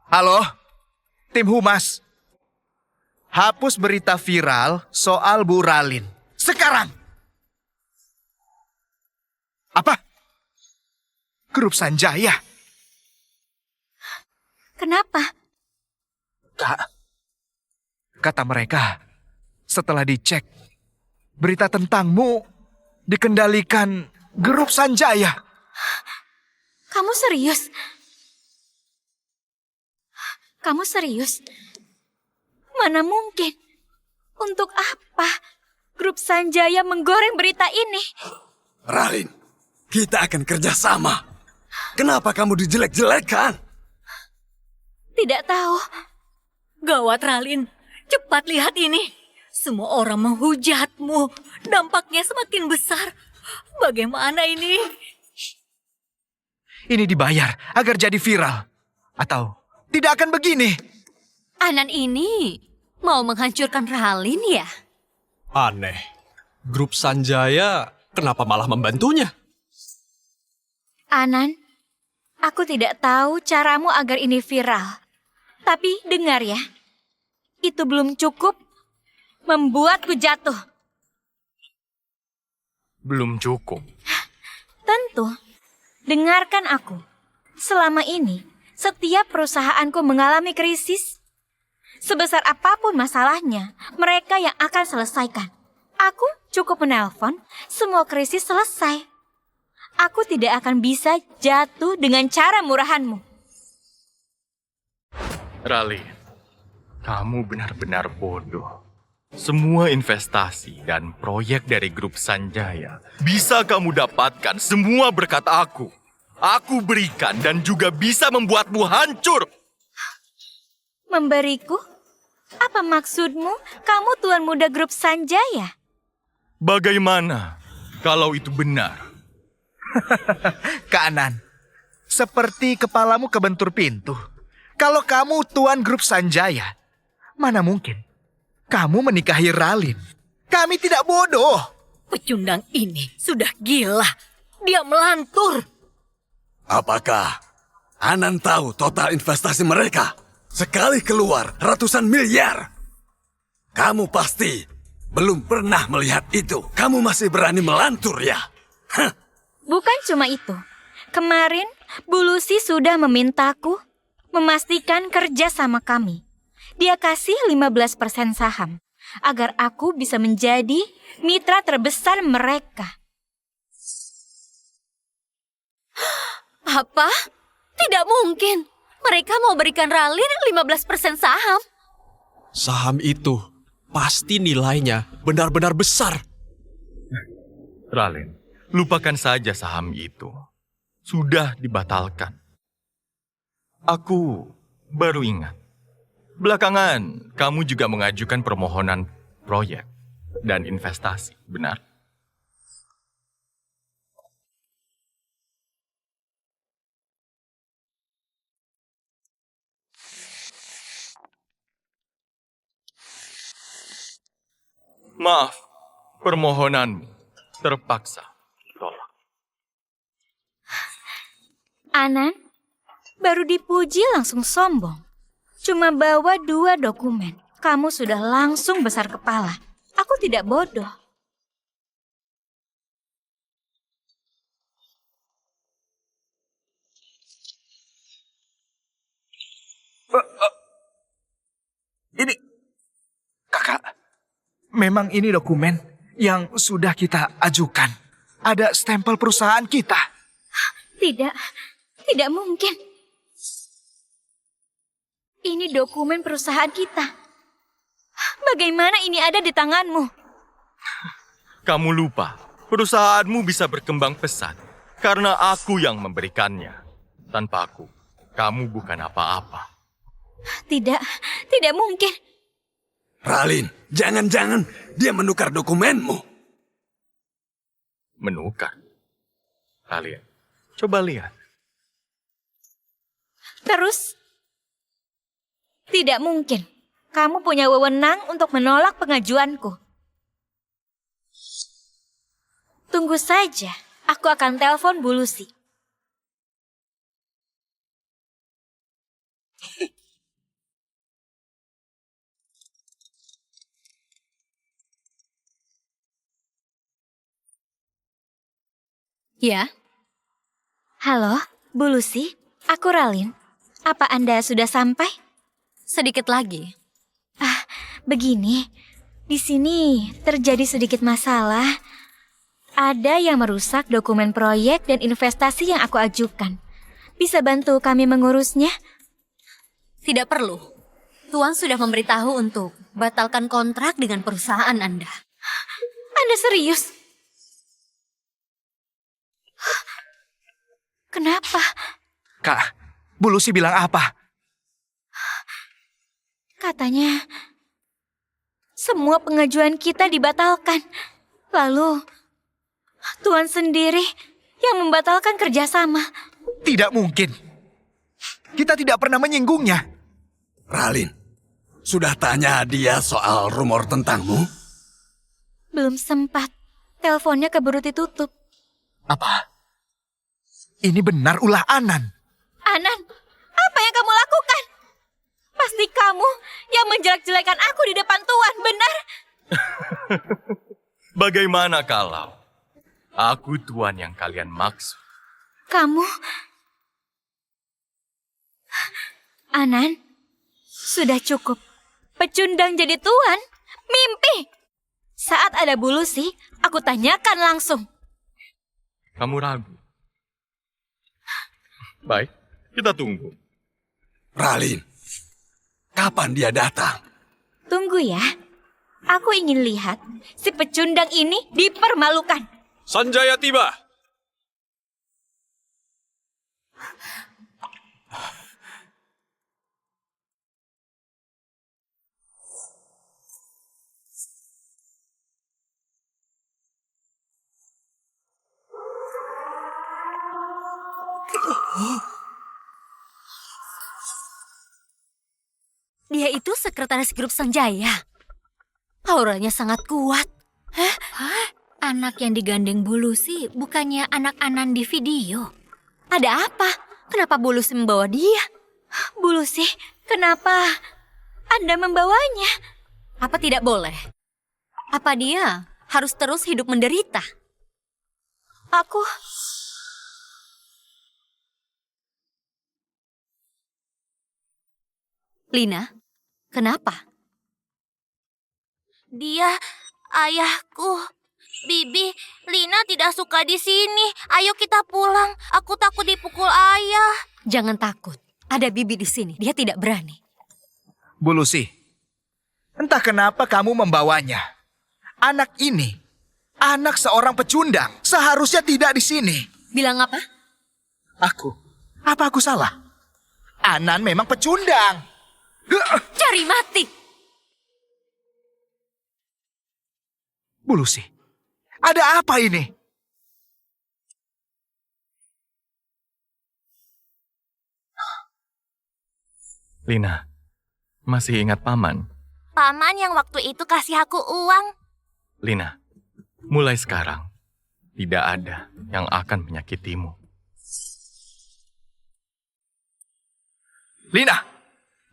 Halo, tim humas. Hapus berita viral soal Bu Ralin. Sekarang. Apa? Grup Sanjaya. Kenapa? Kak, kata mereka, setelah dicek, berita tentangmu dikendalikan grup Sanjaya. Kamu serius? Kamu serius? Mana mungkin? Untuk apa grup Sanjaya menggoreng berita ini? Ralin, kita akan kerjasama. Kenapa kamu dijelek-jelekan? Tidak tahu. Gawat Ralin, cepat lihat ini. Semua orang menghujatmu. Dampaknya semakin besar. Bagaimana ini? Ini dibayar agar jadi viral. Atau tidak akan begini. Anan ini mau menghancurkan Ralin ya? Aneh. Grup Sanjaya kenapa malah membantunya? Anan, aku tidak tahu caramu agar ini viral. Tapi dengar ya, itu belum cukup membuatku jatuh. Belum cukup. Tentu, dengarkan aku. Selama ini, setiap perusahaanku mengalami krisis. Sebesar apapun masalahnya, mereka yang akan selesaikan. Aku cukup menelpon, semua krisis selesai. Aku tidak akan bisa jatuh dengan cara murahanmu. Ralin, kamu benar-benar bodoh. Semua investasi dan proyek dari grup Sanjaya bisa kamu dapatkan semua berkat aku. Aku berikan dan juga bisa membuatmu hancur. Memberiku? Apa maksudmu? Kamu Tuan Muda Grup Sanjaya? Bagaimana kalau itu benar? Kak Anan, seperti kepalamu kebentur pintu. Kalau kamu Tuan Grup Sanjaya, mana mungkin kamu menikahi Ralin? Kami tidak bodoh. Pecundang ini sudah gila. Dia melantur. Apakah Anan tahu total investasi mereka? Sekali keluar ratusan miliar. Kamu pasti belum pernah melihat itu. Kamu masih berani melantur ya? Hah? Bukan cuma itu. Kemarin, Bu Lucy sudah memintaku memastikan kerja sama kami. Dia kasih 15% saham agar aku bisa menjadi mitra terbesar mereka. Apa? Tidak mungkin. Mereka mau berikan Ralin 15% saham. Saham itu pasti nilainya benar-benar besar. Ralin, lupakan saja saham itu. Sudah dibatalkan. Aku baru ingat. Belakangan, kamu juga mengajukan permohonan proyek dan investasi, benar? Maaf, permohonanmu terpaksa ditolak. Anan, baru dipuji langsung sombong. Cuma bawa 2 dokumen. Kamu sudah langsung besar kepala. Aku tidak bodoh. Ini, kakak, memang ini dokumen yang sudah kita ajukan. Ada stempel perusahaan kita. Tidak mungkin. Ini dokumen perusahaan kita. Bagaimana ini ada di tanganmu? Kamu lupa, perusahaanmu bisa berkembang pesat karena aku yang memberikannya. Tanpa aku, kamu bukan apa-apa. Tidak mungkin. Ralin, jangan-jangan dia menukar dokumenmu. Menukar? Kalian, coba lihat. Terus? Tidak mungkin. Kamu punya wewenang untuk menolak pengajuanku. Tunggu saja. Aku akan telepon Bu Lucy. Ya, Halo, Bu Lucy. Aku Ralin. Apa Anda sudah sampai? sedikit lagi. Begini, di sini terjadi sedikit masalah. Ada yang merusak dokumen proyek dan investasi yang aku ajukan. Bisa bantu kami mengurusnya? Tidak perlu. Tuan sudah memberitahu untuk batalkan kontrak dengan perusahaan Anda. Anda serius? Kenapa? Kak, Bu Lucy bilang apa? Katanya semua pengajuan kita dibatalkan. Lalu Tuan sendiri yang membatalkan kerjasama. Tidak mungkin. Kita tidak pernah menyinggungnya. Ralin, sudah tanya dia soal rumor tentangmu? Belum sempat. Teleponnya keburu ditutup. Apa? Ini benar ulah Anan. Anan, apa yang kamu lakukan? Pasti kamu yang menjelek-jelekan aku di depan Tuan, benar? Bagaimana kalau aku tuan yang kalian maksud? Kamu... Anan, sudah cukup. Pecundang jadi tuan, mimpi. Saat ada Bu Lucy, aku tanyakan langsung. Kamu ragu? Baik, kita tunggu. Ralin, kapan dia datang? Tunggu ya. Aku ingin lihat si pecundang ini dipermalukan. Sanjaya tiba. Dia itu sekretaris grup Sanjaya. Auranya sangat kuat. Hah? Anak yang digandeng Bulusi bukannya anak Anan di video? Ada apa? Kenapa Bulusi membawa dia? Bulusi, kenapa Anda membawanya? Apa tidak boleh? Apa dia harus terus hidup menderita? Aku... Lina, kenapa? Dia ayahku. Bibi, Lina tidak suka di sini. Ayo kita pulang. Aku takut dipukul ayah. Jangan takut. Ada Bibi di sini. Dia tidak berani. Bulusi, entah kenapa kamu membawanya. Anak ini, anak seorang pecundang. Seharusnya tidak di sini. Bilang apa? Apa aku salah? Anan memang pecundang. Cari mati! Bulusi, ada apa ini? Lina, masih ingat Paman? Paman yang waktu itu kasih aku uang. Lina, mulai sekarang tidak ada yang akan menyakitimu. Lina,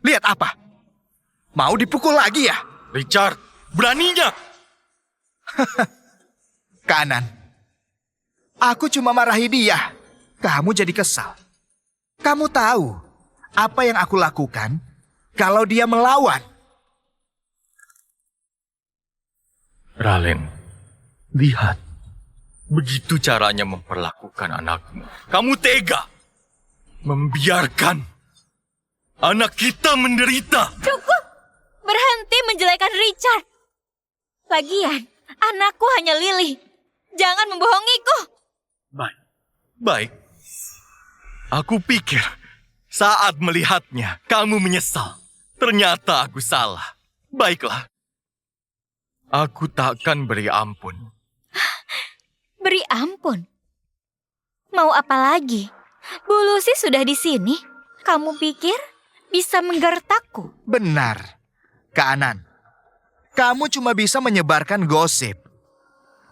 lihat apa? Mau dipukul lagi ya? Richard, beraninya! Kanan. Aku cuma marahi dia. Kamu jadi kesal. Kamu tahu apa yang aku lakukan kalau dia melawan? Ralin, lihat. Begitu caranya memperlakukan anakmu. Kamu tega. Membiarkan anak kita menderita. Cukup! Berhenti menjelekan Richard. Lagian, anakku hanya Lily. Jangan membohongiku. Baik. Aku pikir saat melihatnya kamu menyesal. Ternyata aku salah. Baiklah. Aku takkan beri ampun. Beri ampun. Mau apa lagi? Bulusi sudah di sini. Kamu pikir bisa menggertakku? Benar. Kanan. Kamu cuma bisa menyebarkan gosip.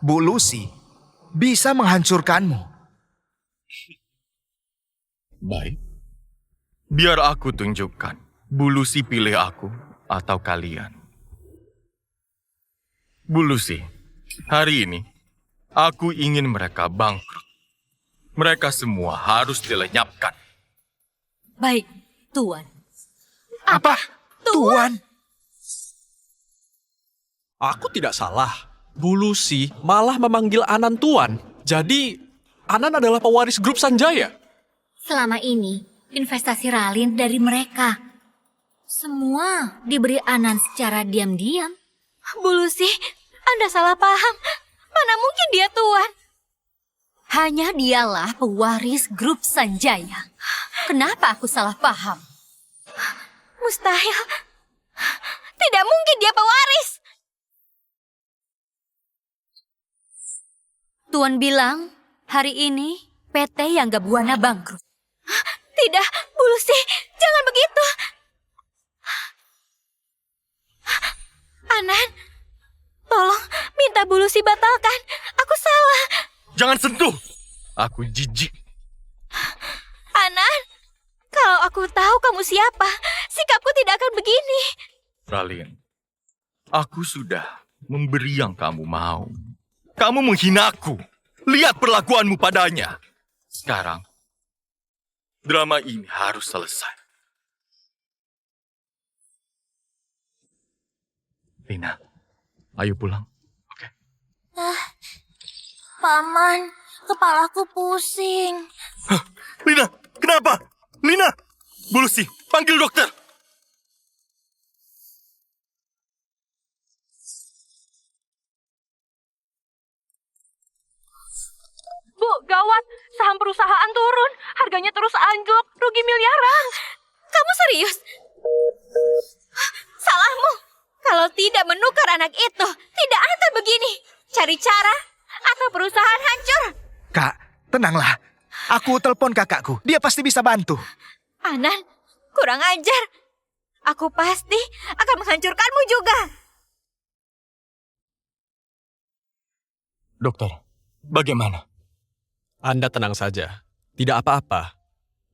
Bu Lucy bisa menghancurkanmu. Baik. Biar aku tunjukkan. Bu Lucy pilih aku atau kalian. Bu Lucy, hari ini aku ingin mereka bangkrut. Mereka semua harus dilenyapkan. Baik, Tuan. Apa? Tuan? Aku tidak salah. Bulusi malah memanggil Anan Tuan. Jadi, Anan adalah pewaris grup Sanjaya. Selama ini, investasi Ralin dari mereka. Semua diberi Anan secara diam-diam. Bulusi, Anda salah paham. Mana mungkin dia Tuan? Hanya dialah pewaris grup Sanjaya. Kenapa aku salah paham? Mustahil. Tidak mungkin dia pewaris. Tuan bilang, hari ini PT Yangga Buana bangkrut. Tidak, Bulusi, jangan begitu. Anan, tolong minta Bulusi batalkan. Aku salah. Jangan sentuh! Aku jijik. Anan, kalau aku tahu kamu siapa, sikapku tidak akan begini. Ralin, aku sudah memberi yang kamu mau. Kamu menghinaku. Lihat perlakuanmu padanya. Sekarang, drama ini harus selesai. Lina, ayo pulang. Oke. Paman, kepalaku pusing. Lina, kenapa? Lina! Bulusi, panggil dokter. Bu, gawat. Saham perusahaan turun. Harganya terus anjlok. Rugi miliaran. Kamu serius? Salahmu. Kalau tidak menukar anak itu, tidak akan begini. Cari cara atau perusahaan hancur. Kak, tenanglah. Aku telepon kakakku, dia pasti bisa bantu. Anan, kurang ajar. Aku pasti akan menghancurkanmu juga. Dokter, bagaimana? Anda tenang saja. Tidak apa-apa.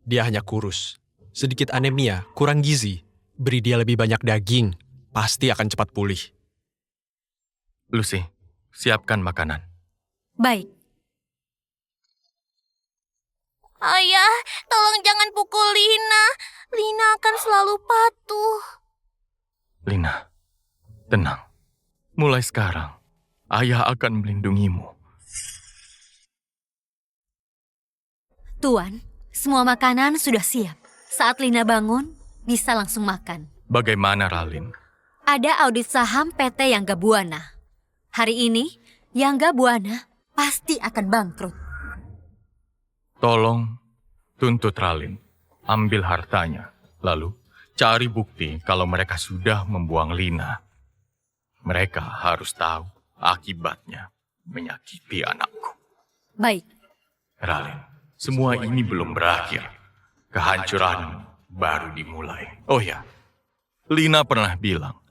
Dia hanya kurus. Sedikit anemia, kurang gizi. Beri dia lebih banyak daging. Pasti akan cepat pulih. Lucy, siapkan makanan. Baik. Ayah, tolong jangan pukul Lina. Lina akan selalu patuh. Lina, tenang. Mulai sekarang, ayah akan melindungimu. Tuan, semua makanan sudah siap. Saat Lina bangun, bisa langsung makan. Bagaimana, Ralin? Ada audit saham PT Yangga Buana. Hari ini, Yangga Buana pasti akan bangkrut. Tolong tuntut Ralin, ambil hartanya, lalu cari bukti kalau mereka sudah membuang Lina. Mereka harus tahu akibatnya menyakiti anakku. Baik. Ralin, semua ini belum berakhir. Kehancuranmu baru dimulai. Oh ya, Lina pernah bilang,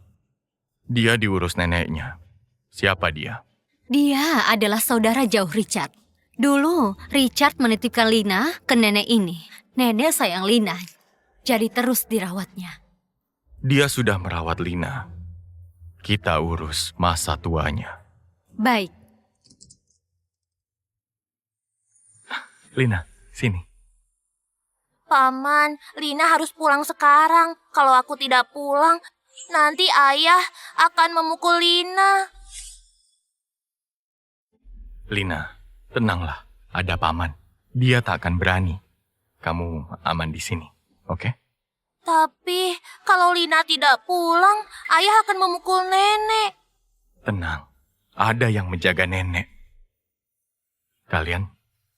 dia diurus neneknya. Siapa dia? Dia adalah saudara jauh Richard. Dulu, Richard menitipkan Lina ke nenek ini. Nenek sayang Lina, jadi terus dirawatnya. Dia sudah merawat Lina. Kita urus masa tuanya. Baik. Lina, sini. Paman, Lina harus pulang sekarang. Kalau aku tidak pulang, nanti ayah akan memukul Lina. Lina, tenanglah. Ada paman. Dia tak akan berani. Kamu aman di sini, oke? Tapi kalau Lina tidak pulang, ayah akan memukul nenek. Tenang. Ada yang menjaga nenek. Kalian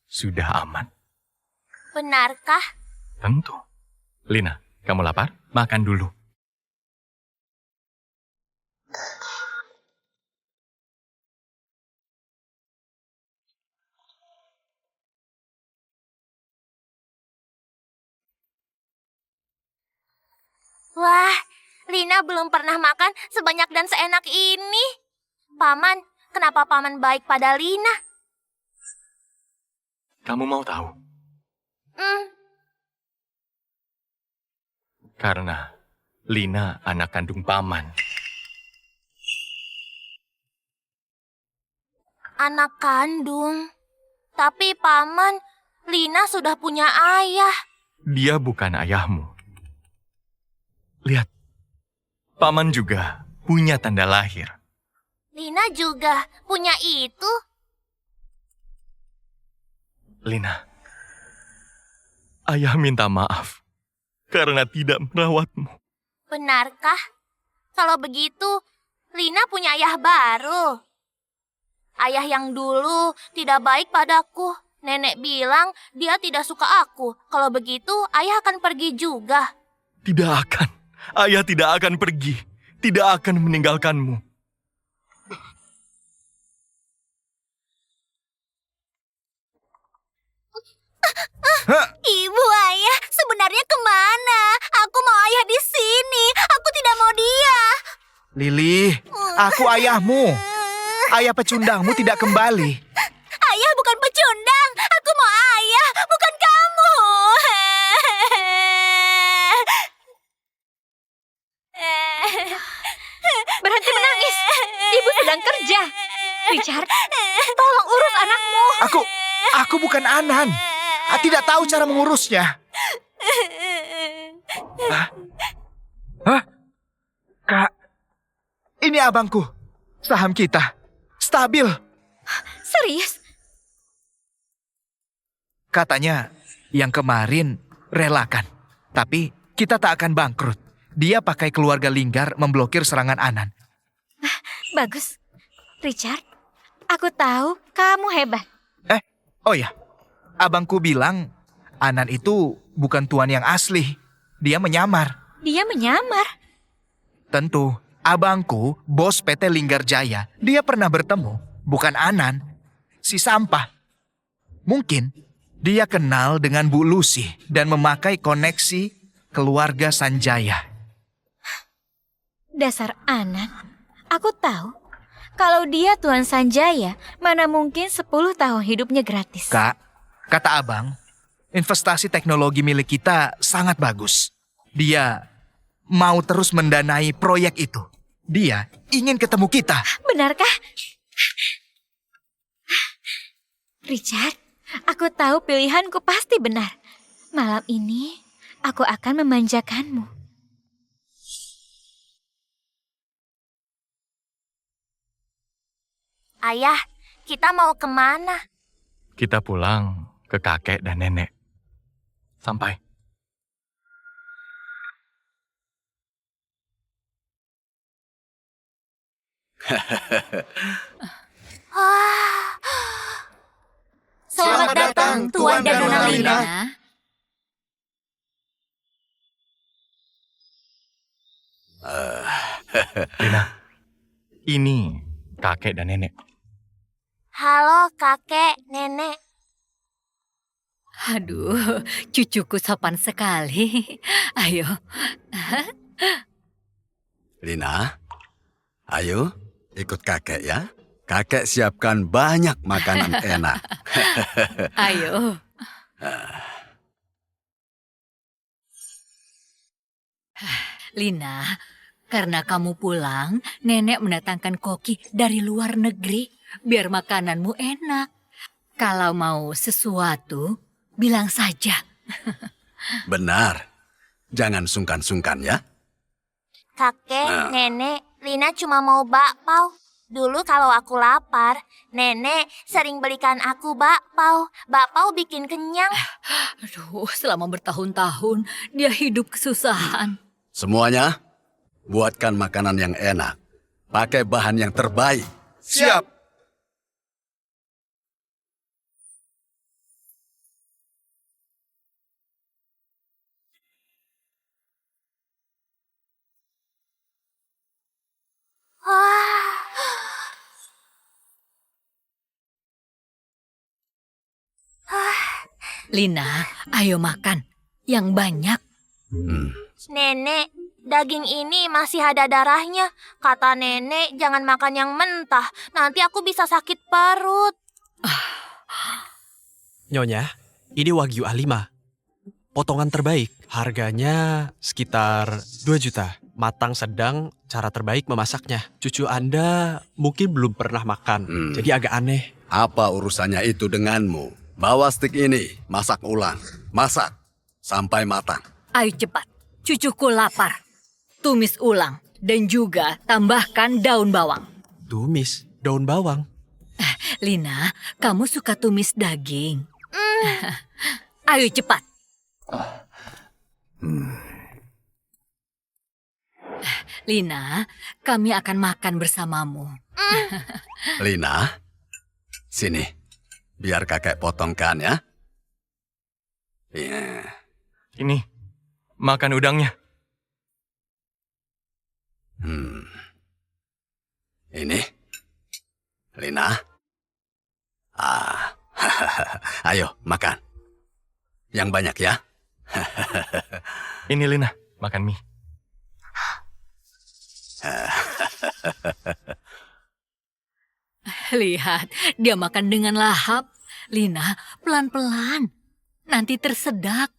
sudah aman. Benarkah? Tentu. Lina, kamu lapar? Makan dulu. Wah, Lina belum pernah makan sebanyak dan seenak ini. Paman, kenapa paman baik pada Lina? Kamu mau tahu? Karena Lina anak kandung paman. Anak kandung. Tapi paman, Lina sudah punya ayah. Dia bukan ayahmu. Lihat, paman juga punya tanda lahir. Lina juga punya itu. Lina, ayah minta maaf karena tidak merawatmu. Benarkah? Kalau begitu, Lina punya ayah baru. Ayah yang dulu tidak baik padaku. Nenek bilang dia tidak suka aku. Kalau begitu, ayah akan pergi juga. Tidak akan. Ayah tidak akan pergi. Tidak akan meninggalkanmu. Ibu, ayah, sebenarnya kemana? Aku mau ayah di sini. Aku tidak mau dia. Lili, aku ayahmu. Ayah pecundangmu tidak kembali. Ayah bukan pecundang. Aku mau ayah, bukan kamu. Berhenti menangis. Ibu sedang kerja. Richard, tolong urus anakmu. Aku bukan Anan. Tidak tahu cara mengurusnya. Hah? Kak, ini abangku. Saham kita stabil. Serius? Katanya yang kemarin relakan. Tapi kita tak akan bangkrut. Dia pakai keluarga Linggar memblokir serangan Anan. Bagus. Richard, aku tahu kamu hebat. Oh ya. Abangku bilang Anan itu bukan tuan yang asli. Dia menyamar. Dia menyamar. Tentu, abangku, bos PT Linggar Jaya, dia pernah bertemu. Bukan Anan, si sampah. Mungkin Dia kenal dengan Bu Lucy dan memakai koneksi keluarga Sanjaya. Dasar Anan, aku tahu kalau dia Tuan Sanjaya, mana mungkin 10 tahun hidupnya gratis. Kak, kata abang, investasi teknologi milik kita sangat bagus. Dia mau terus mendanai proyek itu. Dia ingin ketemu kita. Benarkah? Richard, aku tahu pilihanku pasti benar. Malam ini, aku akan memanjakanmu. Ayah, kita mau kemana? Kita pulang ke kakek dan nenek. Sampai. Selamat datang, Tuan dan Nona Lina. Lina, ini kakek dan nenek. Halo kakek, nenek. Aduh, cucuku sopan sekali. Ayo. Lina, ayo ikut kakek ya. Kakek siapkan banyak makanan enak. Ayo. Lina, karena kamu pulang, nenek mendatangkan koki dari luar negeri biar makananmu enak. Kalau mau sesuatu, bilang saja. Benar. Jangan sungkan-sungkan ya. Kakek, nenek, Lina cuma mau bakpao. Dulu kalau aku lapar, nenek sering belikan aku bakpao. Bakpao bikin kenyang. Aduh, selama bertahun-tahun dia hidup kesusahan. Semuanya, buatkan makanan yang enak. Pakai bahan yang terbaik. Siap. Wah. Lina, ayo makan. Yang banyak. Nenek, daging ini masih ada darahnya. Kata nenek, jangan makan yang mentah. Nanti aku bisa sakit perut. Nyonya, ini Wagyu A5. Potongan terbaik. Harganya sekitar 2 juta. Matang sedang, cara terbaik memasaknya. Cucu Anda mungkin belum pernah makan, jadi agak aneh. Apa urusannya itu denganmu? Bawa stik ini, masak ulang. Masak sampai matang. Ayo cepat, cucuku lapar. Tumis ulang dan juga tambahkan daun bawang. Tumis, daun bawang. Lina, kamu suka tumis daging? Ayo cepat. Lina, kami akan makan bersamamu. Lina, sini. Biar kakek potongkan ya. Iya. Ini, makan udangnya. Ini. Lina. Ayo, makan. Yang banyak ya. Ini Lina, makan mie. Lihat, dia makan dengan lahap. Lina, pelan-pelan. Nanti tersedak.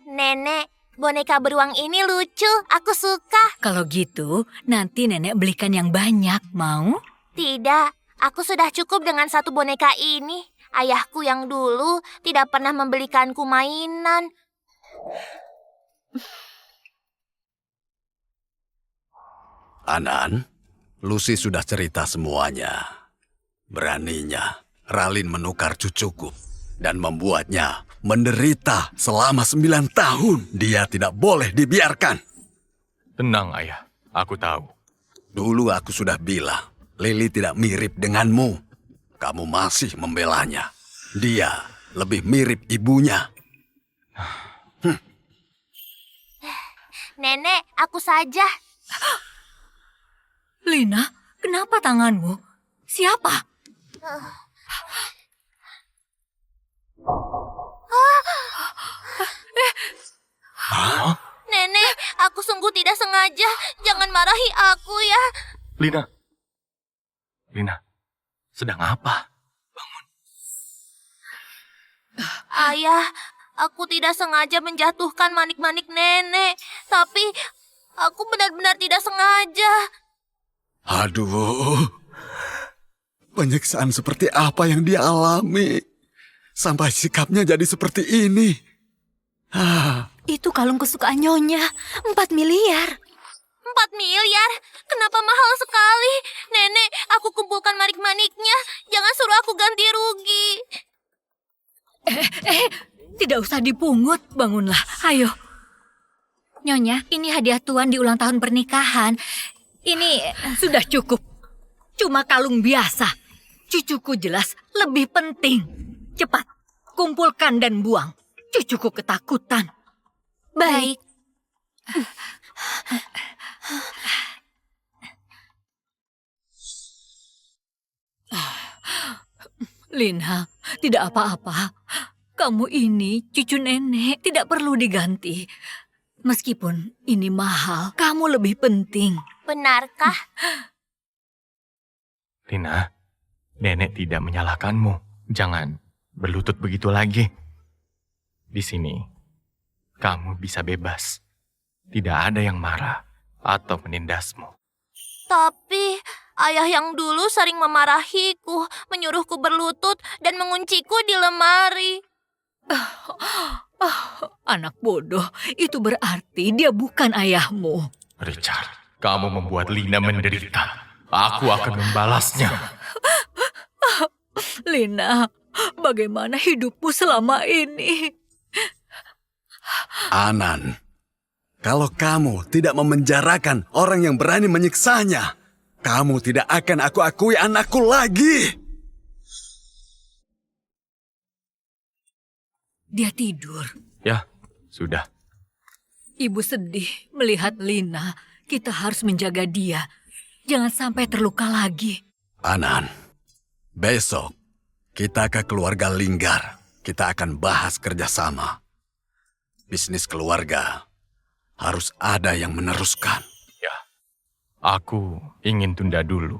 Nenek, boneka beruang ini lucu. Aku suka. Kalau gitu, nanti nenek belikan yang banyak, mau? Tidak, aku sudah cukup dengan satu boneka ini. Ayahku yang dulu tidak pernah membelikanku mainan. Anan, Lucy sudah cerita semuanya. Beraninya, Ralin menukar cucuku dan membuatnya menderita selama 9 tahun. Dia tidak boleh dibiarkan. Tenang, Ayah. Aku tahu. Dulu aku sudah bilang, Lily tidak mirip denganmu. Kamu masih membelanya. Dia lebih mirip ibunya. Nenek, aku saja. Lina, kenapa tanganmu? Siapa? Nenek, aku sungguh tidak sengaja. Jangan marahi aku ya. Lina, sedang apa? Ayah, aku tidak sengaja menjatuhkan manik-manik nenek. Tapi aku benar-benar tidak sengaja. Aduh, penyiksaan seperti apa yang dia alami? Sampai sikapnya jadi seperti ini. Itu kalung kesukaan Nyonya, 4 miliar. 4 miliar? Kenapa mahal sekali? Nenek, aku kumpulkan manik-maniknya. Jangan suruh aku ganti rugi. Tidak usah dipungut, bangunlah. Ayo. Nyonya, ini hadiah Tuan di ulang tahun pernikahan. Ini sudah cukup. Cuma kalung biasa. Cucuku jelas lebih penting. Cepat, kumpulkan dan buang. Cucuku ketakutan. Baik. Lina, tidak apa-apa. Kamu ini cucu nenek, tidak perlu diganti. Meskipun ini mahal, kamu lebih penting. Benarkah? Lina, nenek tidak menyalahkanmu. Jangan berlutut begitu lagi. Di sini, kamu bisa bebas. Tidak ada yang marah atau menindasmu. Tapi ayah yang dulu sering memarahiku, menyuruhku berlutut dan mengunciku di lemari. Anak bodoh, itu berarti dia bukan ayahmu. Richard, kamu membuat Lina menderita. Aku akan membalasnya. Lina, bagaimana hidupmu selama ini? Anan, kalau kamu tidak memenjarakan orang yang berani menyiksanya, kamu tidak akan aku akui anakku lagi. Dia tidur. Ya, sudah. Ibu sedih melihat Lina. Kita harus menjaga dia. Jangan sampai terluka lagi. Anan, besok kita ke keluarga Linggar. Kita akan bahas kerjasama. Bisnis keluarga harus ada yang meneruskan. Ya, aku ingin tunda dulu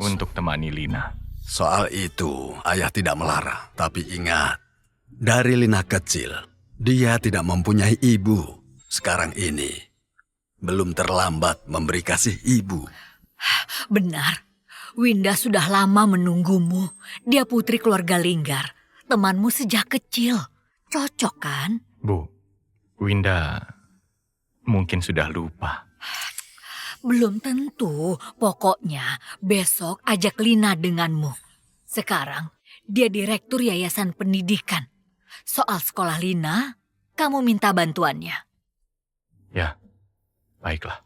untuk temani Lina. Soal itu, ayah tidak melarang. Tapi ingat, dari Lina kecil, dia tidak mempunyai ibu. Sekarang ini, belum terlambat memberi kasih ibu. Benar, Winda sudah lama menunggumu. Dia putri keluarga Linggar, temanmu sejak kecil. Cocok kan? Bu, Winda mungkin sudah lupa. Belum tentu, pokoknya besok ajak Lina denganmu. Sekarang dia direktur yayasan pendidikan. Soal sekolah Lina, kamu minta bantuannya. Ya, baiklah.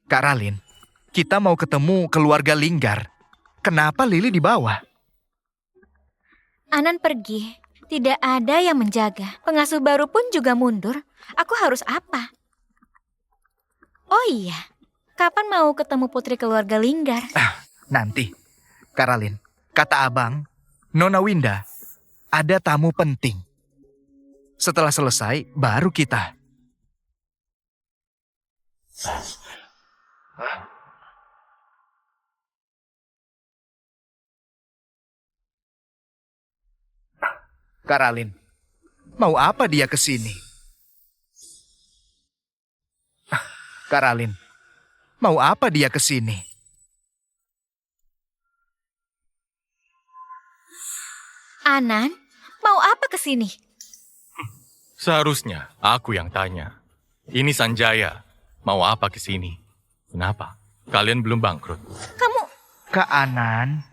Kak Ralin, kita mau ketemu keluarga Linggar. Kenapa Lili di bawah? Anan pergi. Tidak ada yang menjaga. Pengasuh baru pun juga mundur. Aku harus apa? Oh iya, kapan mau ketemu putri keluarga Linggar? Nanti, Kak Ralin, kata abang, Nona Winda, ada tamu penting. Setelah selesai, baru kita. Kak Ralin, mau apa dia ke sini? Kak Ralin, mau apa dia ke sini? Anan, mau apa ke sini? Seharusnya aku yang tanya. Ini Sanjaya, mau apa ke sini? Kenapa? Kalian belum bangkrut? Kamu... Kak Anan,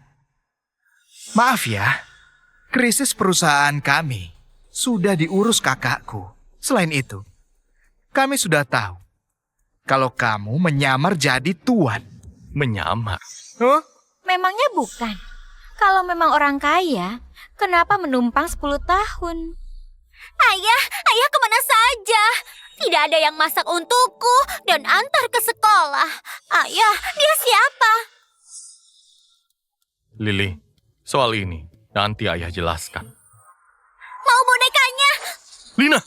maaf ya, krisis perusahaan kami sudah diurus kakakku. Selain itu, kami sudah tahu kalau kamu menyamar jadi tuan. Menyamar? Huh? Memangnya bukan. Kalau memang orang kaya, kenapa menumpang 10 tahun? Ayah kemana saja? Tidak ada yang masak untukku dan antar ke sekolah. Ayah, dia siapa? Lily, soal ini nanti ayah jelaskan. Mau bonekanya? Lina!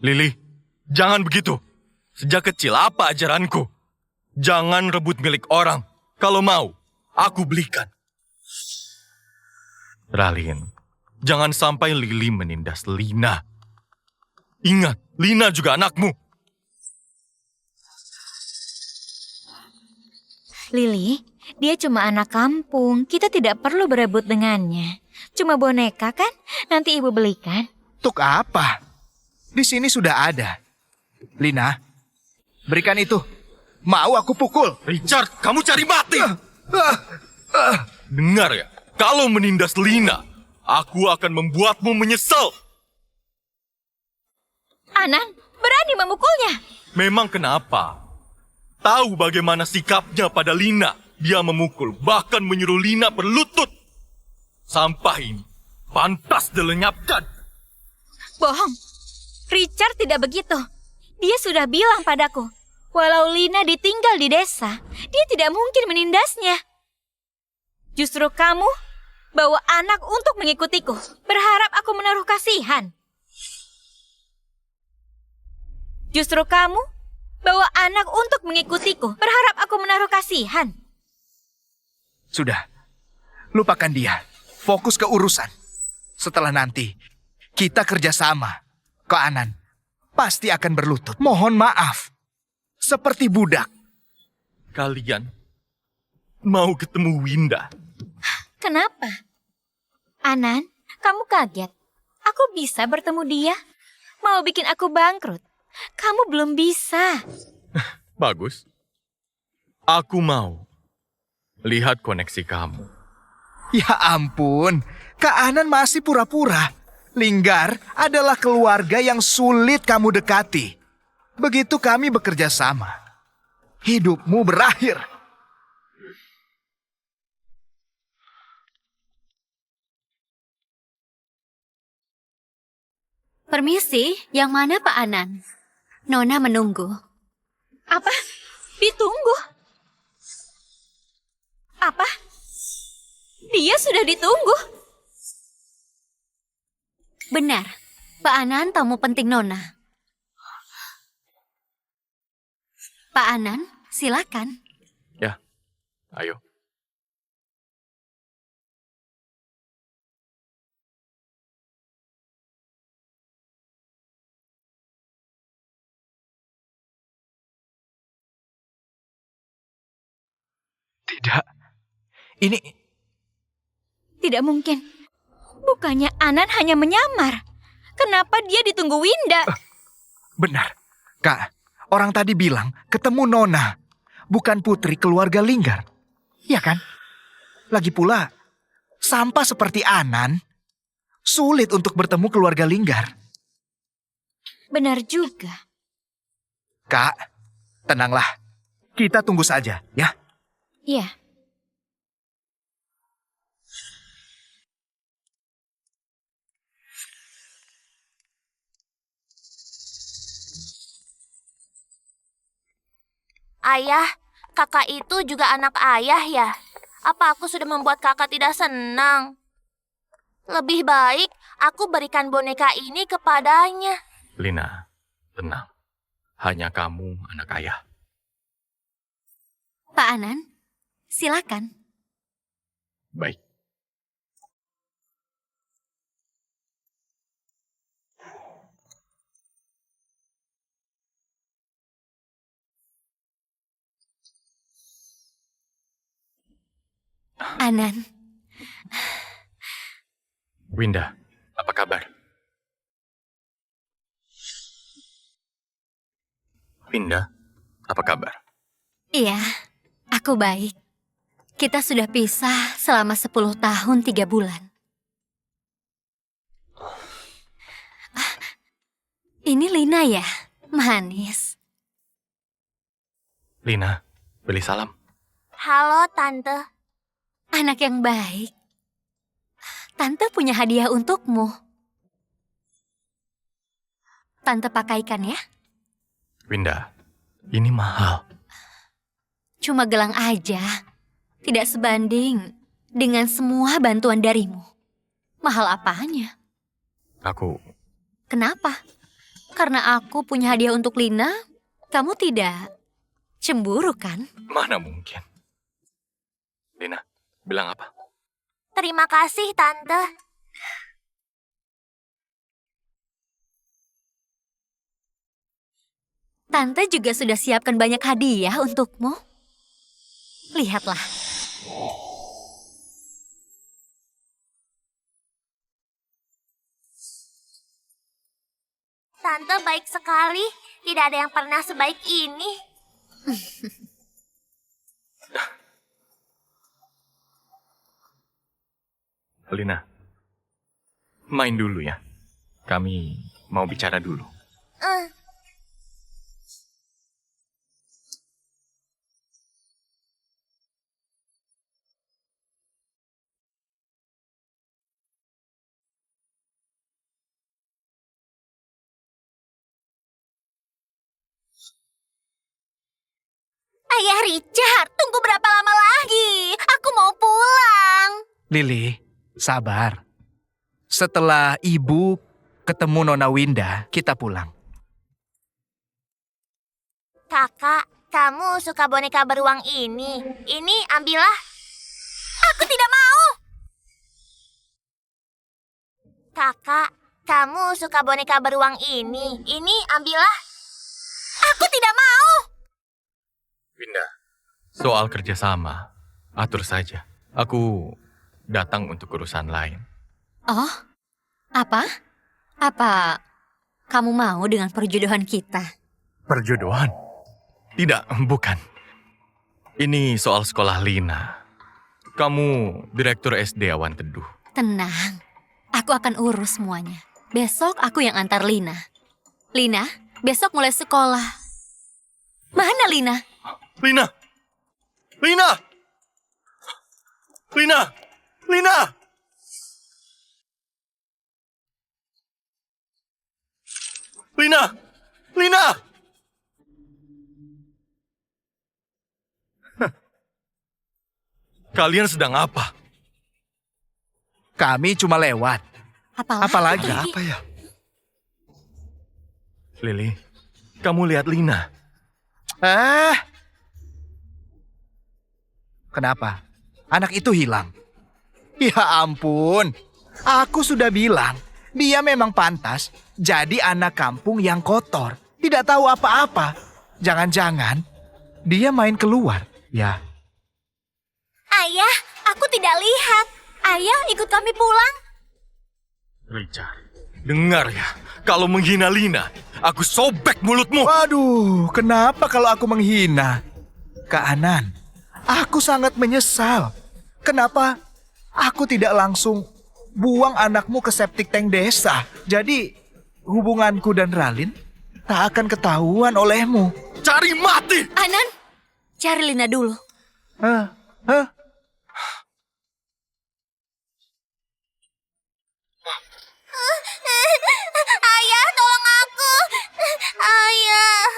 Lily, jangan begitu. Sejak kecil apa ajaranku? Jangan rebut milik orang. Kalau mau, aku belikan. Ralin, jangan sampai Lily menindas Lina. Ingat, Lina juga anakmu. Lily, dia cuma anak kampung. Kita tidak perlu berebut dengannya. Cuma boneka kan? Nanti ibu belikan. Untuk apa? Di sini sudah ada. Lina, berikan itu. Mau aku pukul. Richard, kamu cari mati. Dengar ya, kalau menindas Lina, aku akan membuatmu menyesal. Anan, berani memukulnya. Memang kenapa? Tahu bagaimana sikapnya pada Lina. Dia memukul, bahkan menyuruh Lina berlutut. Sampah ini pantas dilenyapkan. Bohong. Richard tidak begitu. Dia sudah bilang padaku, walau Lina ditinggal di desa, dia tidak mungkin menindasnya. Justru kamu bawa anak untuk mengikutiku, berharap aku menaruh kasihan. Justru kamu bawa anak untuk mengikutiku, berharap aku menaruh kasihan. Sudah, lupakan dia. Fokus ke urusan. Setelah nanti, kita kerjasama. Kak Anan pasti akan berlutut. Mohon maaf. Seperti budak. Kalian mau ketemu Winda? Kenapa? Anan, kamu kaget. Aku bisa bertemu dia? Mau bikin aku bangkrut? Kamu belum bisa. Bagus. Aku mau lihat koneksi kamu. Ya ampun, Kak Anan masih pura-pura. Linggar adalah keluarga yang sulit kamu dekati. Begitu kami bekerja sama, hidupmu berakhir. Permisi, yang mana Pak Anan? Nona menunggu. Apa? Ditunggu? Apa? Dia sudah ditunggu? Benar, Pak Anan tamu penting Nona. Pak Anan, silakan. Ya, ayo. Tidak, ini Tidak mungkin. Bukannya Anan hanya menyamar. Kenapa dia ditunggu Winda? benar. Kak, orang tadi bilang ketemu Nona, bukan putri keluarga Linggar. Ya kan? Lagi pula, sampah seperti Anan sulit untuk bertemu keluarga Linggar. Benar juga. Kak, tenanglah. Kita tunggu saja, ya. Iya. Ayah, kakak itu juga anak ayah ya? Apa aku sudah membuat kakak tidak senang? Lebih baik aku berikan boneka ini kepadanya. Lina, tenang. Hanya kamu anak ayah. Pak Anan, silakan. Baik. Anan, Winda, apa kabar? Winda, apa kabar? iya, aku baik. Kita sudah pisah selama 10 tahun 3 bulan. Ini Lina ya? Manis. Lina, beli salam. Halo, Tante. Anak yang baik. Tante punya hadiah untukmu. Tante pakaikan ya. Winda, ini mahal. Cuma gelang aja. Tidak sebanding dengan semua bantuan darimu. Mahal apanya? Aku Kenapa? Karena aku punya hadiah untuk Lina, kamu tidak cemburu kan? mana mungkin. Lina, bilang apa? Terima kasih, Tante. Tante juga sudah siapkan banyak hadiah untukmu. Lihatlah. Tante baik sekali. Tidak ada yang pernah sebaik ini. Lina, main dulu ya. Kami mau bicara dulu. Eh, Ayah Richard, tunggu berapa lama lagi? Aku mau pulang. Lili, sabar. Setelah ibu ketemu Nona Winda, kita pulang. Kakak, kamu suka boneka beruang ini. Ini ambillah. Aku tidak mau. Kakak, kamu suka boneka beruang ini. Ini ambillah. Aku tidak mau. Winda, soal kerjasama, atur saja. Aku datang untuk urusan lain. Oh, apa? Apa kamu mau dengan perjodohan kita? Perjodohan? Tidak, bukan. Ini soal sekolah Lina. Kamu direktur SD Awan Teduh. Tenang, aku akan urus semuanya. Besok aku yang antar Lina. Lina, besok mulai sekolah. Mana Lina? Lina! Lina! Lina! Lina! Lina! Lina! Kalian sedang apa? Kami cuma lewat. Apalagi? Apa ya? Lili, kamu lihat Lina. Kenapa? Anak itu hilang. Ya ampun. Aku sudah bilang, dia memang pantas jadi anak kampung yang kotor. Tidak tahu apa-apa. Jangan-jangan dia main keluar. Ya. Ayah, aku tidak lihat. Ayah, ikut kami pulang. Richard, dengar ya. Kalau menghina Lina, aku sobek mulutmu. Waduh, kenapa kalau aku menghina? Kak Anan, aku sangat menyesal. Kenapa aku tidak langsung buang anakmu ke septic tank desa? Jadi, hubunganku dan Ralin tak akan ketahuan olehmu. Cari mati! Anan, cari Lina dulu. Hah? Ayah, tolong aku. Ayah.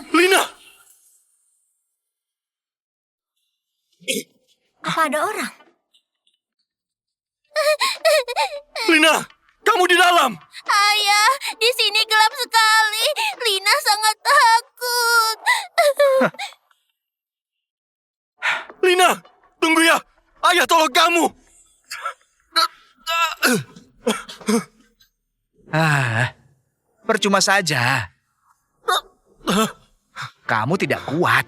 Lina! Apa ada orang? Lina! Kamu di dalam! Ayah, di sini gelap sekali. Lina sangat takut. Lina! Tunggu ya! Ayah tolong kamu! Percuma saja. Kamu tidak kuat.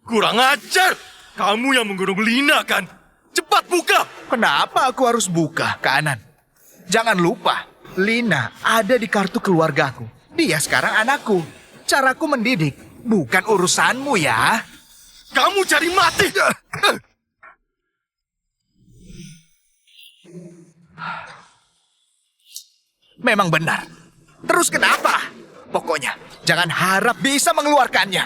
Kurang ajar! Kamu yang mengurung Lina kan? Cepat buka! Kenapa aku harus buka, Kak Anan? Jangan lupa, Lina ada di kartu keluargaku. Dia sekarang anakku. Caraku mendidik, bukan urusanmu ya. Kamu cari mati! Memang benar. Terus kenapa? Pokoknya, jangan harap bisa mengeluarkannya.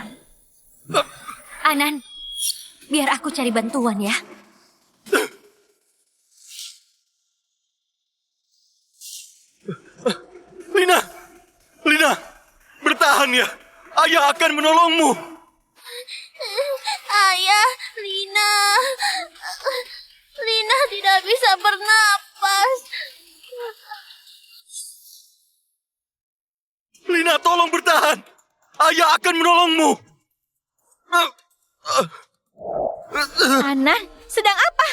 Anan, biar aku cari bantuan ya. ya, ayah akan menolongmu. Ayah, Lina tidak bisa bernapas. Lina, tolong bertahan. Ayah akan menolongmu. Anan, sedang apa?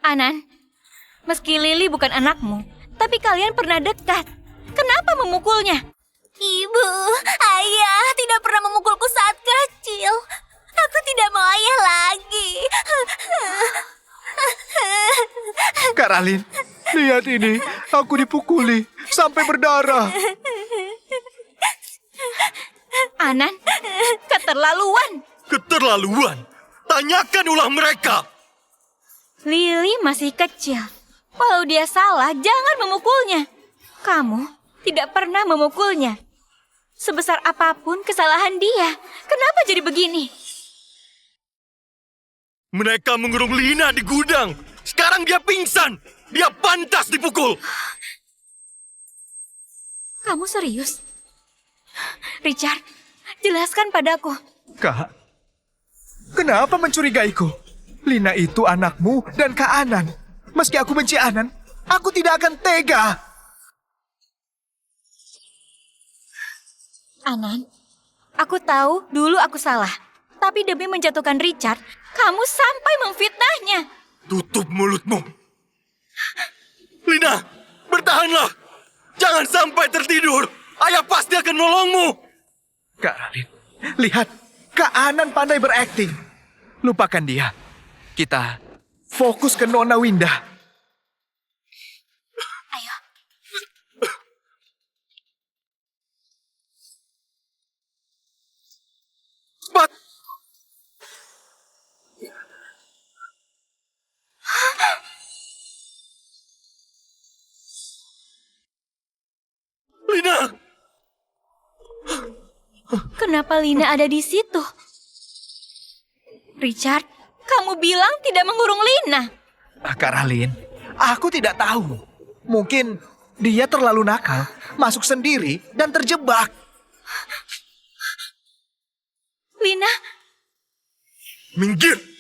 Anan, meski Lili bukan anakmu, tapi kalian pernah dekat. Kenapa memukulnya? Ibu, ayah tidak pernah memukulku saat kecil. Aku tidak mau ayah lagi. Kak Ralin, lihat ini. Aku dipukuli sampai berdarah. Anan, keterlaluan. Keterlaluan. Tanyakan ulah mereka. Lili masih kecil. Walau dia salah, jangan memukulnya. Kamu tidak pernah memukulnya. Sebesar apapun kesalahan dia, kenapa jadi begini? Mereka mengurung Lina di gudang. Sekarang dia pingsan. Dia pantas dipukul. Kamu serius? Richard, jelaskan padaku. Kak, kenapa mencurigaiku? Lina itu anakmu dan Kak Anan. Meski aku benci Anan, aku tidak akan tega. Anan, aku tahu dulu aku salah. Tapi demi menjatuhkan Richard, kamu sampai memfitnahnya. Tutup mulutmu. Lina, bertahanlah. Jangan sampai tertidur. Ayah pasti akan menolongmu. Kak Ralin, lihat. Kak Anan pandai berakting. Lupakan dia. Kita fokus ke Nona Winda. Ayo. Cepat. Lina. Kenapa Lina ada di situ? Richard, kamu bilang tidak mengurung Lina. Kak Ralin, aku tidak tahu. Mungkin dia terlalu nakal, masuk sendiri dan terjebak. Lina, Minggir.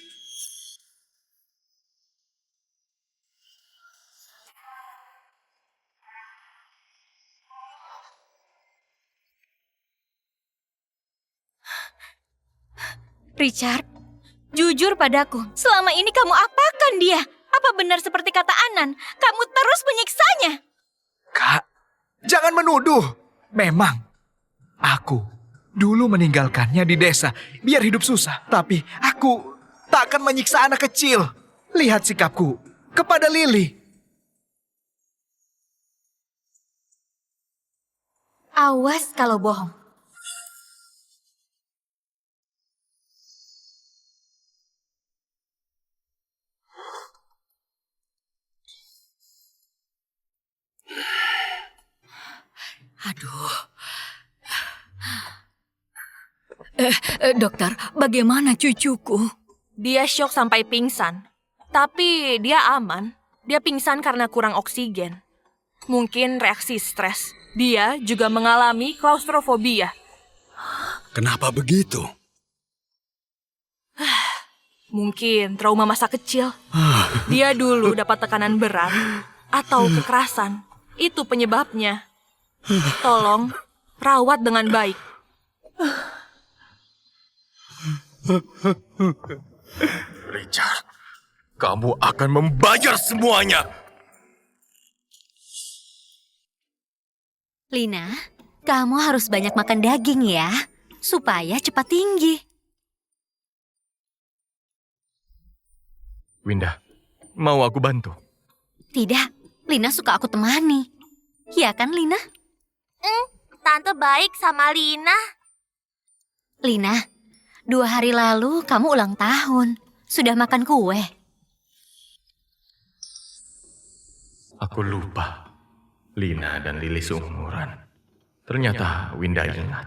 Richard, jujur padaku. Selama ini kamu apakan dia? Apa benar seperti kata Anan? Kamu terus menyiksanya. Kak, jangan menuduh. Memang, aku dulu meninggalkannya di desa biar hidup susah. Tapi aku tak akan menyiksa anak kecil. Lihat sikapku kepada Lili. Awas kalau bohong. Aduh. Dokter, bagaimana cucuku? Dia syok sampai pingsan. Tapi dia aman. Dia pingsan karena kurang oksigen. Mungkin reaksi stres. Dia juga mengalami klaustrofobia. Kenapa begitu? Mungkin trauma masa kecil. Dia dulu dapat tekanan berat atau kekerasan. Itu penyebabnya. Tolong, rawat dengan baik. Richard, kamu akan membayar semuanya. Lina, kamu harus banyak makan daging ya, supaya cepat tinggi. Winda, mau aku bantu? Tidak, Lina suka aku temani. Ya kan, Lina? Tante baik sama Lina. Lina, 2 hari lalu kamu ulang tahun. Sudah makan kue? Aku lupa. Lina dan Lili seumuran. Ternyata Winda ingat.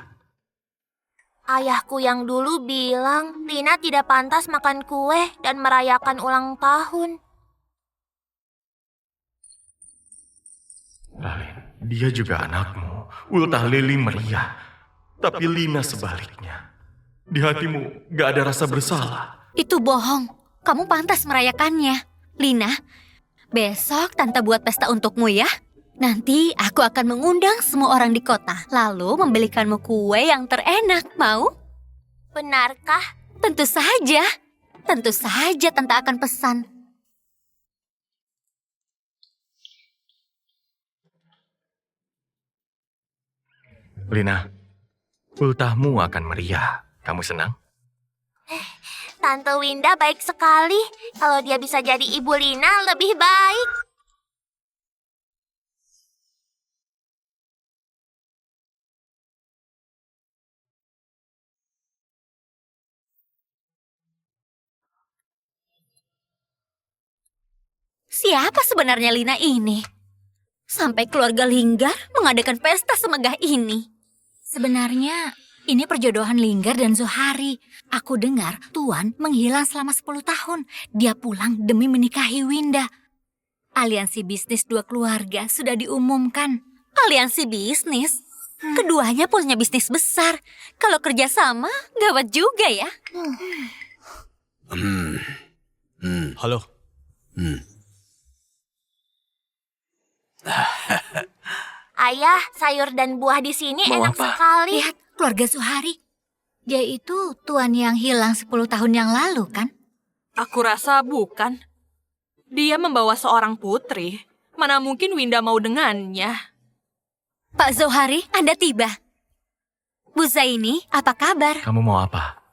Ayahku yang dulu bilang Lina tidak pantas makan kue dan merayakan ulang tahun. Ralin, dia juga anakmu. Ultah Lili meriah. Tapi Lina sebaliknya. Di hatimu gak ada rasa bersalah. Itu bohong. Kamu pantas merayakannya. Lina, besok Tante buat pesta untukmu ya. Nanti aku akan mengundang semua orang di kota. Lalu membelikanmu kue yang terenak. Mau? Benarkah? Tentu saja. Tentu saja Tante akan pesan. Lina, ultahmu akan meriah. Kamu senang? Tante Winda baik sekali. Kalau dia bisa jadi ibu Lina, lebih baik. Siapa sebenarnya Lina ini? Sampai keluarga Linggar mengadakan pesta semegah ini. Sebenarnya ini perjodohan Linggar dan Zohari. Aku dengar Tuan menghilang selama 10 tahun. Dia pulang demi menikahi Winda. Aliansi bisnis dua keluarga sudah diumumkan. Aliansi bisnis? Keduanya punya bisnis besar. Kalau kerjasama, gawat juga ya. Halo. Ayah, sayur dan buah di sini Mau enak apa? sekali. Lihat keluarga Zohari. Dia itu Tuan yang hilang 10 tahun yang lalu kan? Aku rasa bukan. Dia membawa seorang putri. Mana mungkin Winda mau dengannya? Pak Zohari, Anda tiba. Bu Zaini, apa kabar? Kamu mau apa?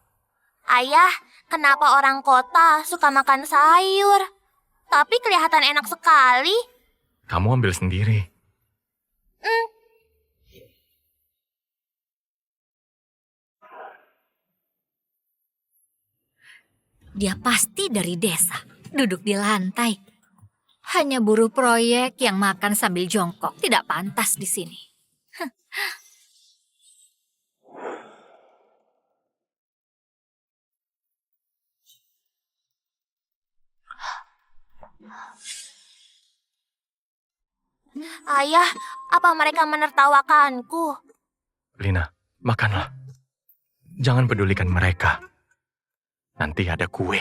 Ayah, kenapa orang kota suka makan sayur? Tapi kelihatan enak sekali. Kamu ambil sendiri. Dia pasti dari desa. Duduk di lantai. Hanya buruh proyek yang makan sambil jongkok. Tidak pantas di sini. Ayah, apa mereka menertawakanku? Lina, makanlah. Jangan pedulikan mereka. Nanti ada kue.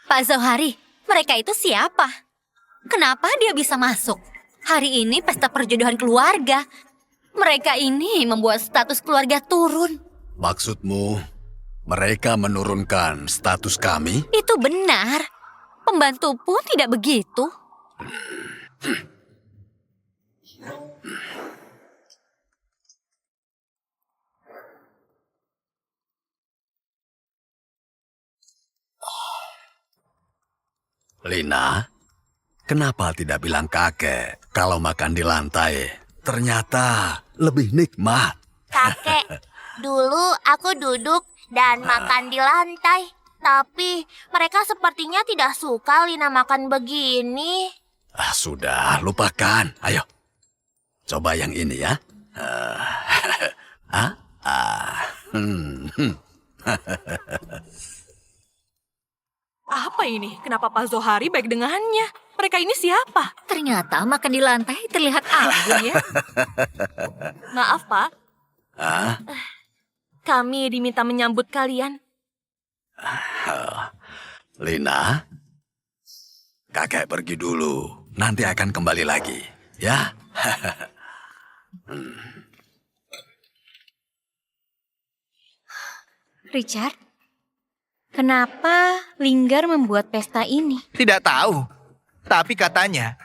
Pak Zohari, mereka itu siapa? Kenapa dia bisa masuk? Hari ini pesta perjodohan keluarga. Mereka ini membuat status keluarga turun. Maksudmu, mereka menurunkan status kami? Itu benar. Pembantu pun tidak begitu. Lina, kenapa tidak bilang kakek kalau makan di lantai? Ternyata lebih nikmat. Kakek, dulu aku duduk dan makan di lantai. Tapi mereka sepertinya tidak suka Lina makan begini. Sudah, lupakan. Ayo, coba yang ini ya. Apa ini? Kenapa Pak Zohari baik dengannya? Mereka ini siapa? Ternyata makan di lantai terlihat agung ya. Maaf, Pak. Kami diminta menyambut kalian. Lina, kakek pergi dulu. Nanti akan kembali lagi, ya. Richard, kenapa Linggar membuat pesta ini? Tidak tahu. Tapi katanya,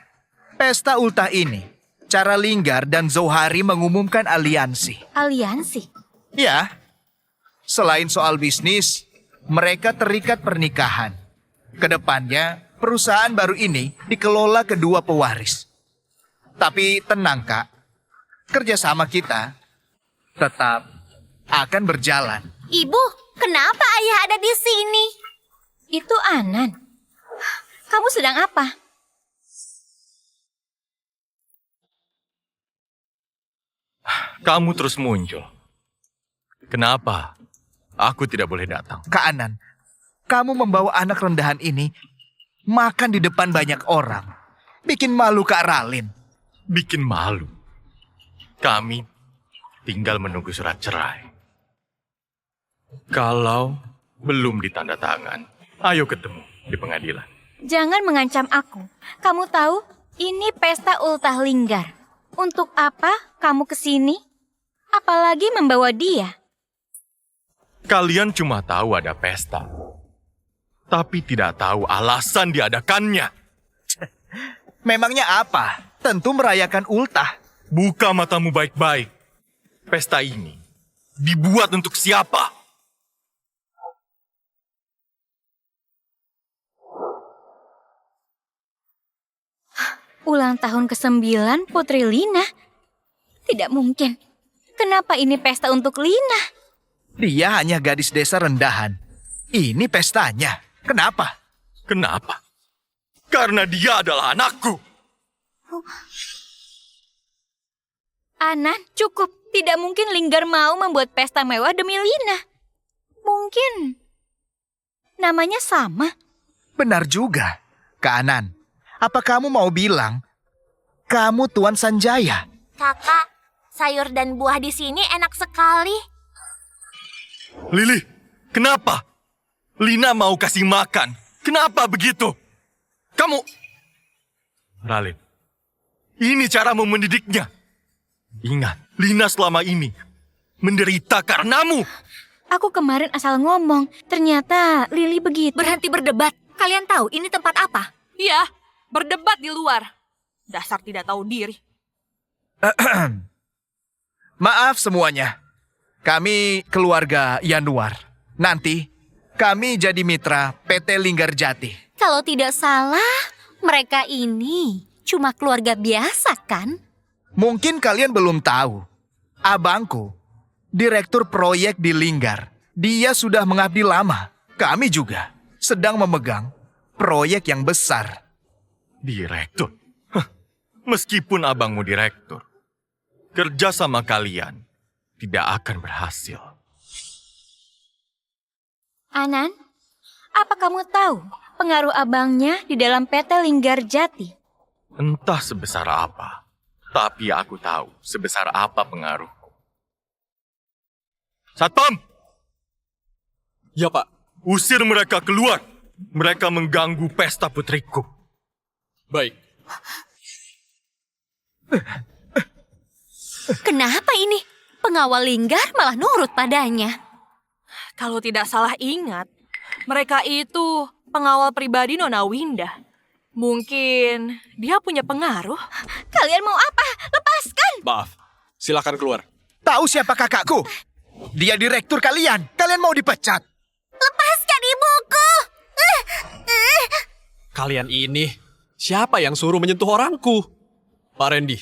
pesta ultah ini, cara Linggar dan Zohari mengumumkan aliansi. Aliansi? Ya, selain soal bisnis, mereka terikat pernikahan. Kedepannya, perusahaan baru ini dikelola kedua pewaris. Tapi tenang kak, kerjasama kita tetap akan berjalan. Ibu, kenapa ayah ada di sini? Itu Anan. Kamu sedang apa? Kamu terus muncul. Kenapa aku tidak boleh datang? Kak Anan, kamu membawa anak rendahan ini makan di depan banyak orang. Bikin malu Kak Ralin. Bikin malu. Kami tinggal menunggu surat cerai. Kalau belum ditanda tangan, ayo ketemu di pengadilan. Jangan mengancam aku. Kamu tahu, ini pesta ultah linggar. Untuk apa kamu kesini? Apalagi membawa dia. Kalian cuma tahu ada pesta, tapi tidak tahu alasan diadakannya. Memangnya apa? Tentu merayakan ultah. Buka matamu baik-baik. Pesta ini dibuat untuk siapa? Ulang tahun ke-9 Putri Lina. Tidak mungkin. Kenapa ini pesta untuk Lina? Dia hanya gadis desa rendahan. Ini pestanya. Kenapa? Kenapa? Karena dia adalah anakku. Anan, cukup. Tidak mungkin Linggar mau membuat pesta mewah demi Lina. Mungkin namanya sama. Benar juga. Kak Anan, apa kamu mau bilang kamu Tuan Sanjaya? Kakak, sayur dan buah di sini enak sekali. Lili, kenapa? Lina mau kasih makan. Kenapa begitu? Kamu... Ralin, ini caramu mendidiknya. Ingat, Lina selama ini menderita karenamu. Aku kemarin asal ngomong. Ternyata Lili begitu. Berhenti berdebat. Kalian tahu ini tempat apa? Iya, berdebat di luar. Dasar tidak tahu diri. Maaf semuanya. Kami keluarga Yanuar. Nanti kami jadi mitra PT Linggar Jati. Kalau tidak salah, mereka ini cuma keluarga biasa kan? Mungkin kalian belum tahu. Abangku, direktur proyek di Linggar. Dia sudah mengabdi lama. Kami juga sedang memegang proyek yang besar. Direktur? Hah, meskipun abangmu direktur, kerja sama kalian tidak akan berhasil. Anan, apa kamu tahu pengaruh abangnya di dalam PT Linggar Jati? Entah sebesar apa, tapi aku tahu sebesar apa pengaruhku. Satpam! Ya, Pak. Usir mereka keluar. Mereka mengganggu pesta putriku. Baik. Kenapa ini? Pengawal Linggar malah nurut padanya. Kalau tidak salah ingat, mereka itu pengawal pribadi Nona Winda. Mungkin dia punya pengaruh. Kalian mau apa? Lepaskan! Maaf. Silakan keluar. Tahu siapa kakakku? Dia direktur kalian. Kalian mau dipecat. Lepaskan ibuku! Kalian ini, siapa yang suruh menyentuh orangku? Pak Randy,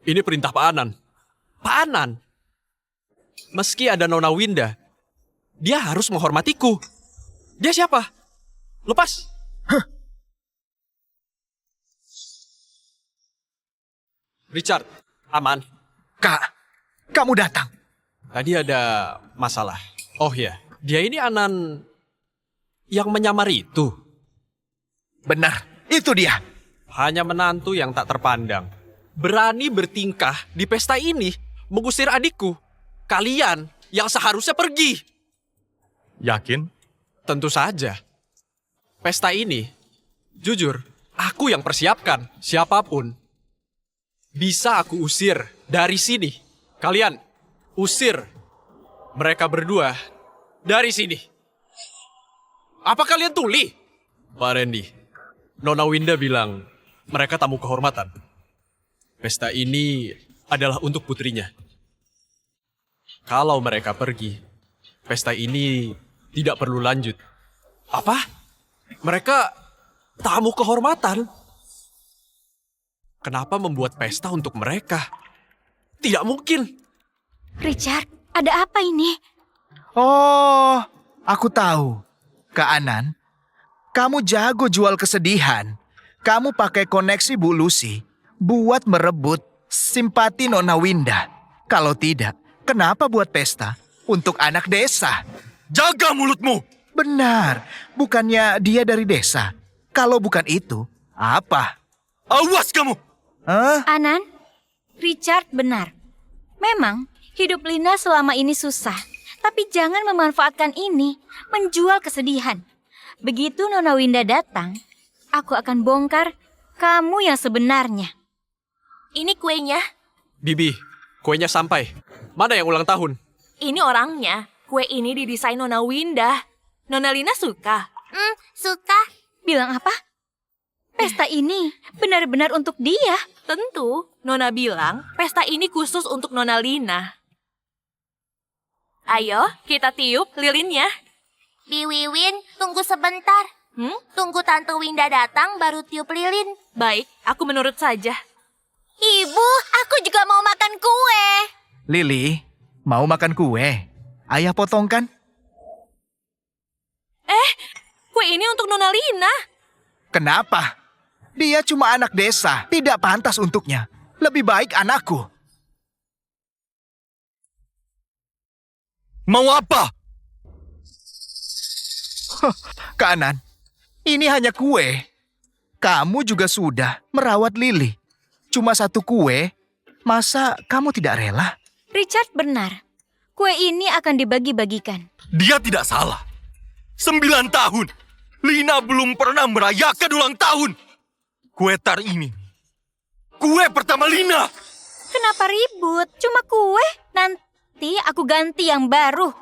ini perintah Pak Anan. Pak Anan, meski ada Nona Winda, dia harus menghormatiku. Dia siapa? Lepas. Richard, aman. Kak, kamu datang. Tadi ada masalah. Oh ya, dia ini Anan yang menyamar itu. Benar, itu dia. Hanya menantu yang tak terpandang. Berani bertingkah di pesta ini, mengusir adikku. Kalian yang seharusnya pergi. Yakin? Tentu saja. Pesta ini, jujur, aku yang persiapkan. Siapapun bisa aku usir dari sini. Kalian usir mereka berdua dari sini. Apa kalian tuli? Pak Randy, Nona Winda bilang mereka tamu kehormatan. Pesta ini adalah untuk putrinya. Kalau mereka pergi, pesta ini tidak perlu lanjut. Apa? Mereka tamu kehormatan? Kenapa membuat pesta untuk mereka? Tidak mungkin. Richard, ada apa ini? Oh, aku tahu. Kak Anan, kamu jago jual kesedihan. Kamu pakai koneksi Bu Lucy buat merebut simpati Nona Winda. Kalau tidak, kenapa buat pesta untuk anak desa? Jaga mulutmu! Benar, bukannya dia dari desa. Kalau bukan itu, apa? Awas kamu! Hah? Anan, Richard benar. Memang hidup Lina selama ini susah. Tapi jangan memanfaatkan ini, menjual kesedihan. Begitu Nona Winda datang, aku akan bongkar kamu yang sebenarnya. Ini kuenya. Bibi, kuenya sampai. Mana yang ulang tahun? Ini orangnya. Kue ini didesain Nona Winda. Nona Lina suka. Suka. Bilang apa? Pesta ini benar-benar untuk dia. Tentu, Nona bilang pesta ini khusus untuk Nona Lina. Ayo, kita tiup lilinnya. Biwiwin, tunggu sebentar. Tunggu Tante Winda datang baru tiup lilin. Baik, aku menurut saja. Ibu, aku juga mau makan kue. Lili, mau makan kue? Ayah potongkan? Kue ini untuk Nona Lina. Kenapa? Dia cuma anak desa, tidak pantas untuknya. Lebih baik anakku. Mau apa? Kanan, ini hanya kue. Kamu juga sudah merawat Lili. Cuma satu kue, masa kamu tidak rela? Richard benar. Kue ini akan dibagi-bagikan. Dia tidak salah. 9 tahun. Lina belum pernah merayakan ulang tahun. Kue tar ini. Kue pertama Lina. Kenapa ribut? Cuma kue. Nanti aku ganti yang baru.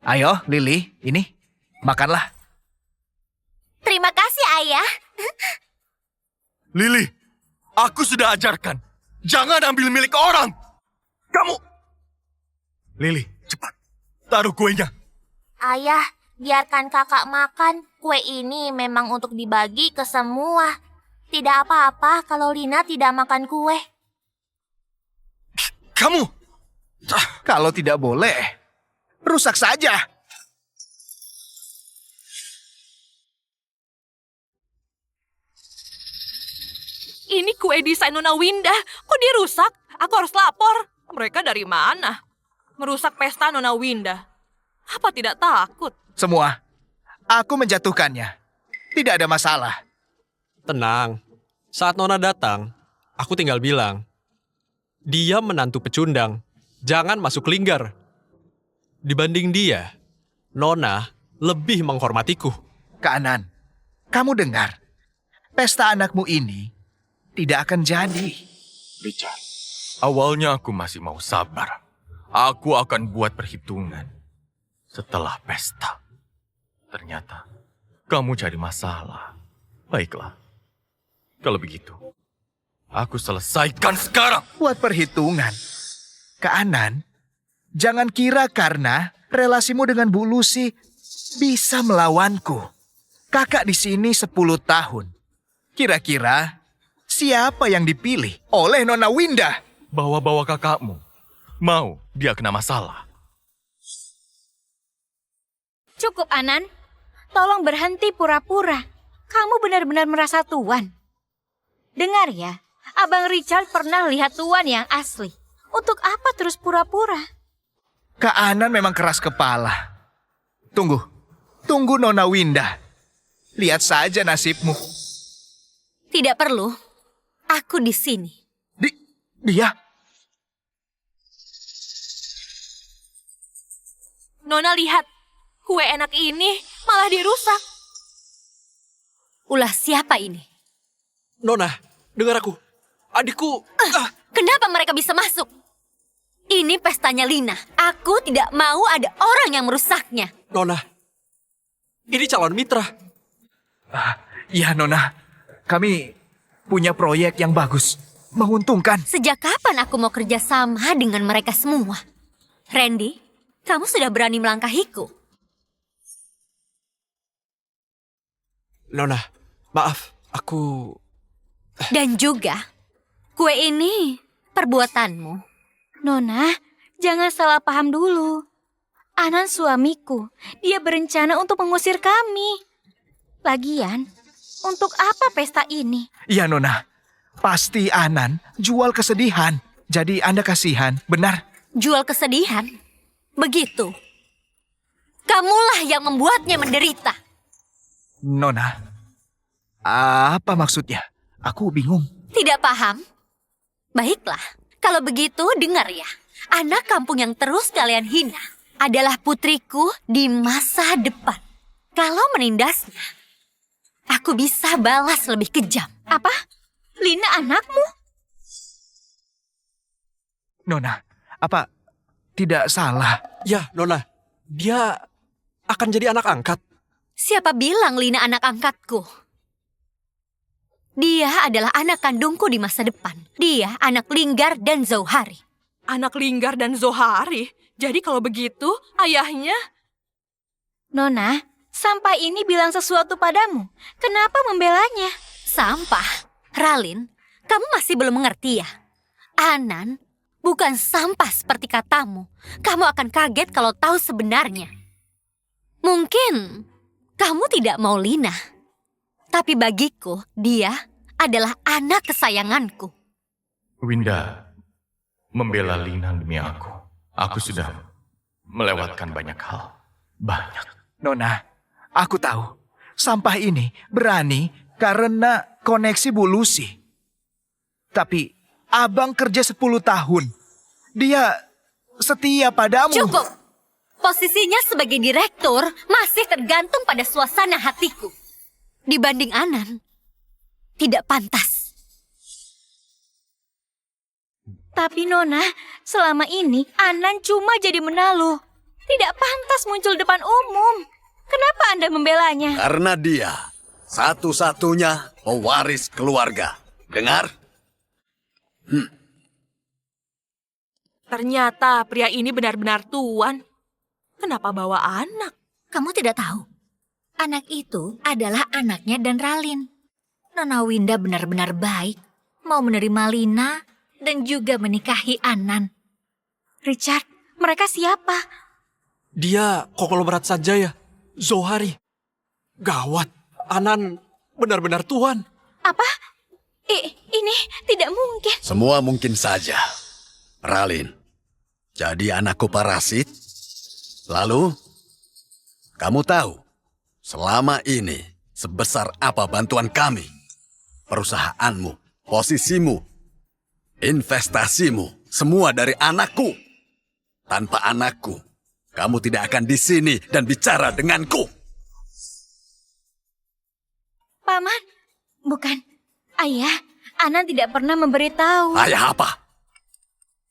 Ayo, Lili, ini. Makanlah. Terima kasih, Ayah. Lili, aku sudah ajarkan. Jangan ambil milik orang. Kamu. Lili, cepat. Taruh kuenya. Ayah, biarkan kakak makan. Kue ini memang untuk dibagi ke semua. Tidak apa-apa kalau Lina tidak makan kue. Kamu. Kalau tidak boleh, rusak saja. Ini kue desain Nona Winda. Kok dia rusak? Aku harus lapor. Mereka dari mana? Merusak pesta Nona Winda. Apa tidak takut? Semua, aku menjatuhkannya. Tidak ada masalah. Tenang. Saat Nona datang, aku tinggal bilang, dia menantu pecundang. Jangan masuk linggar. Dibanding dia, Nona lebih menghormatiku. Kanan, kamu dengar. Pesta anakmu ini tidak akan jadi. Richard, awalnya aku masih mau sabar. Aku akan buat perhitungan setelah pesta. Ternyata kamu cari masalah. Baiklah, kalau begitu, aku selesaikan sekarang. Buat perhitungan. Kanan, jangan kira karena relasimu dengan Bu Lucy bisa melawanku. Kakak di sini 10 tahun. Kira-kira siapa yang dipilih oleh Nona Winda? Bawa-bawa kakakmu. Mau dia kena masalah. Cukup, Anan. Tolong berhenti pura-pura. Kamu benar-benar merasa tuan. Dengar ya, Abang Richard pernah lihat tuan yang asli. Untuk apa terus pura-pura? Kak Anan memang keras kepala. Tunggu Nona Winda. Lihat saja nasibmu. Tidak perlu. Aku di sini. Dia? Nona lihat, kue enak ini malah dirusak. Ulah siapa ini? Nona, dengar aku. Adikku. Kenapa mereka bisa masuk? Ini pestanya Lina. Aku tidak mau ada orang yang merusaknya. Nona, ini calon mitra. Ya Nona, kami punya proyek yang bagus. Menguntungkan. Sejak kapan aku mau kerja sama dengan mereka semua? Randy, kamu sudah berani melangkahiku. Nona, maaf, aku... Dan juga, kue ini perbuatanmu. Nona, jangan salah paham dulu. Anan suamiku. Dia berencana untuk mengusir kami. Lagian, untuk apa pesta ini? Iya, Nona. Pasti Anan jual kesedihan. Jadi Anda kasihan, benar? Jual kesedihan? Begitu. Kamulah yang membuatnya menderita. Nona, apa maksudnya? Aku bingung. Tidak paham? Baiklah, kalau begitu dengar ya. Anak kampung yang terus kalian hina adalah putriku di masa depan. Kalau menindasnya, aku bisa balas lebih kejam. Apa? Lina anakmu? Nona, apa tidak salah? Ya, Nona. Dia akan jadi anak angkat. Siapa bilang Lina anak angkatku? Dia adalah anak kandungku di masa depan. Dia anak Linggar dan Zohari. Anak Linggar dan Zohari? Jadi kalau begitu, ayahnya... Nona, sampah ini bilang sesuatu padamu. Kenapa membelanya? Sampah? Ralin, kamu masih belum mengerti ya? Anan bukan sampah seperti katamu. Kamu akan kaget kalau tahu sebenarnya. Mungkin kamu tidak mau Lina. Tapi bagiku, dia adalah anak kesayanganku. Winda, membela Lina demi aku. Aku sudah melewatkan banyak hal. Banyak. Nona, aku tahu. Sampah ini berani karena koneksi Bu Lucy. Tapi abang kerja 10 tahun. Dia setia padamu. Cukup! Posisinya sebagai direktur masih tergantung pada suasana hatiku. Dibanding Anan, tidak pantas. Tapi Nona, selama ini Anan cuma jadi menaluh. Tidak pantas muncul depan umum. Kenapa Anda membelanya? Karena dia satu-satunya pewaris keluarga. Dengar? Ternyata pria ini benar-benar tuan. Kenapa bawa anak? Kamu tidak tahu? Anak itu adalah anaknya dan Ralin. Nona Winda benar-benar baik. Mau menerima Lina dan juga menikahi Anan. Richard, mereka siapa? Dia konglomerat saja ya. Zohari. Gawat. Anan benar-benar tuan. Apa? Ini tidak mungkin. Semua mungkin saja. Ralin, jadi anakku parasit. Lalu, kamu tahu selama ini sebesar apa bantuan kami? Perusahaanmu, posisimu, investasimu, semua dari anakku. Tanpa anakku, kamu tidak akan di sini dan bicara denganku. Paman, bukan. Ayah, Anan tidak pernah memberitahu. Ayah apa?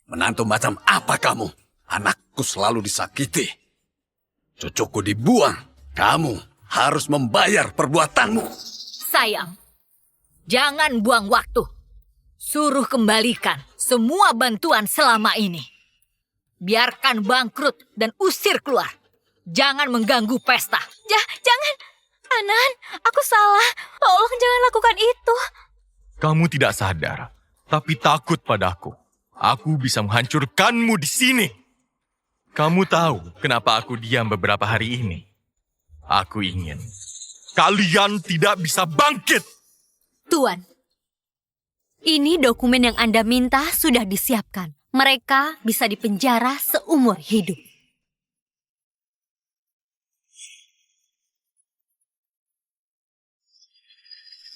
Menantu macam apa kamu? Anakku selalu disakiti. Cucuku dibuang. Kamu harus membayar perbuatanmu. Sayang, jangan buang waktu. Suruh kembalikan semua bantuan selama ini. Biarkan bangkrut dan usir keluar. Jangan mengganggu pesta. Jangan. Anan, aku salah. Tolong jangan lakukan itu. Kamu tidak sadar, tapi takut padaku. Aku bisa menghancurkanmu di sini. Kamu tahu kenapa aku diam beberapa hari ini? Aku ingin kalian tidak bisa bangkit. Tuan, ini dokumen yang Anda minta sudah disiapkan. Mereka bisa dipenjara seumur hidup.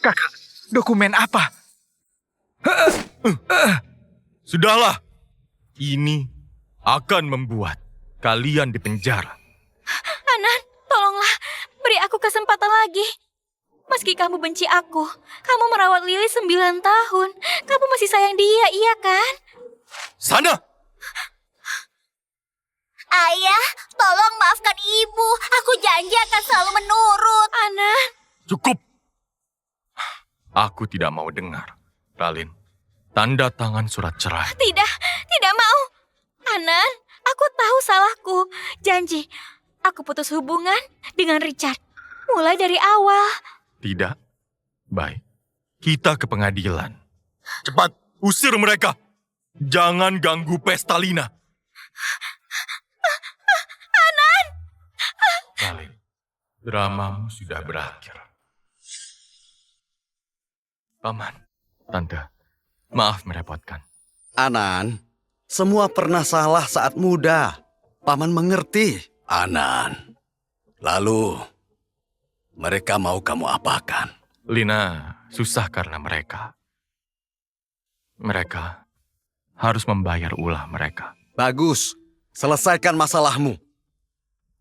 Kakak, dokumen apa? Sudahlah. Ini akan membuat kalian dipenjara. Anan, tolonglah. Beri aku kesempatan lagi. Meski kamu benci aku, kamu merawat Lily 9 tahun. Kamu masih sayang dia, iya kan? Sana! Ayah, tolong maafkan ibu. Aku janji akan selalu menurut. Anan. Cukup. Aku tidak mau dengar. Ralin, tanda tangan surat cerai. Tidak mau. Anan, aku tahu salahku. Janji, aku putus hubungan dengan Richard. Mulai dari awal. Tidak? Baik. Kita ke pengadilan. Cepat, usir mereka. Jangan ganggu pesta Lina. Anan! Ralin, dramamu sudah berakhir. Paman, Tante, maaf merepotkan. Anan, semua pernah salah saat muda. Paman mengerti. Anan, lalu mereka mau kamu apakan? Lina susah karena mereka. Mereka harus membayar ulah mereka. Bagus, selesaikan masalahmu.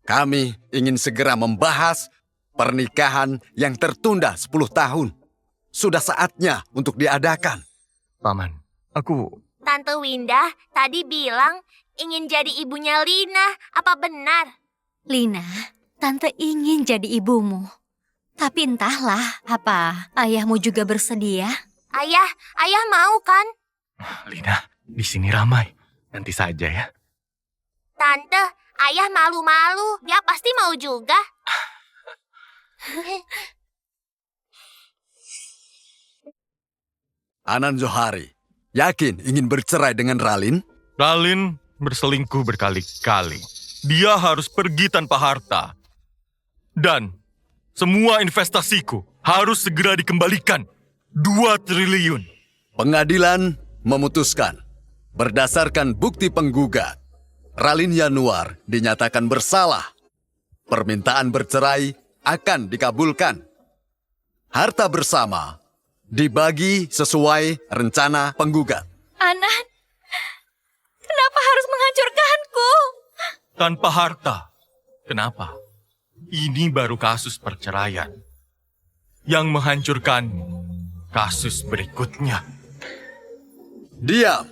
Kami ingin segera membahas pernikahan yang tertunda 10 tahun. Sudah saatnya untuk diadakan. Paman, aku... Tante Winda tadi bilang ingin jadi ibunya Lina. Apa benar? Lina, Tante ingin jadi ibumu. Tapi entahlah, apa ayahmu juga bersedia? Ayah mau kan? Lina, di sini ramai. Nanti saja ya. Tante, ayah malu-malu. Dia pasti mau juga. Anan Zohari, yakin ingin bercerai dengan Ralin? Ralin berselingkuh berkali-kali. Dia harus pergi tanpa harta. Dan semua investasiku harus segera dikembalikan. 2 triliun. Pengadilan memutuskan berdasarkan bukti penggugat, Ralin Yanuar dinyatakan bersalah. Permintaan bercerai akan dikabulkan. Harta bersama dibagi sesuai rencana penggugat. Anan, kenapa harus menghancurkanku? Tanpa harta. Kenapa? Ini baru kasus perceraian. Yang menghancurkan kasus berikutnya. Diam.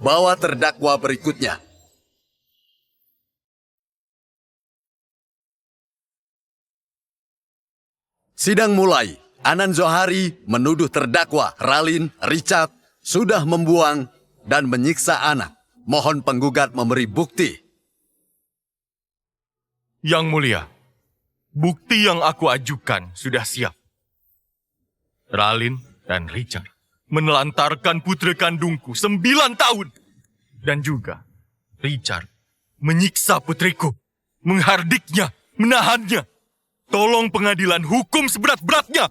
Bawa terdakwa berikutnya. Sidang mulai. Anan Zohari menuduh terdakwa Ralin Richard sudah membuang dan menyiksa anak. Mohon penggugat memberi bukti. Yang mulia, bukti yang aku ajukan sudah siap. Ralin dan Richard menelantarkan putri kandungku 9 tahun. Dan juga Richard menyiksa putriku, menghardiknya, menahannya. Tolong pengadilan hukum seberat-beratnya.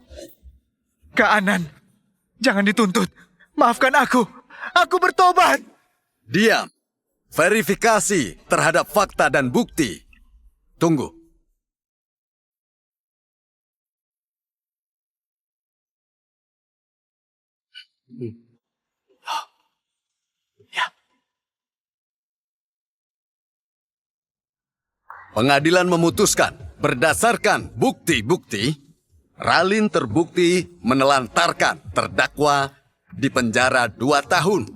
Kak Anan, jangan dituntut. Maafkan aku. Aku bertobat. Diam. Verifikasi terhadap fakta dan bukti. Tunggu. Pengadilan memutuskan berdasarkan bukti-bukti, Ralin terbukti menelantarkan terdakwa di penjara 2 tahun.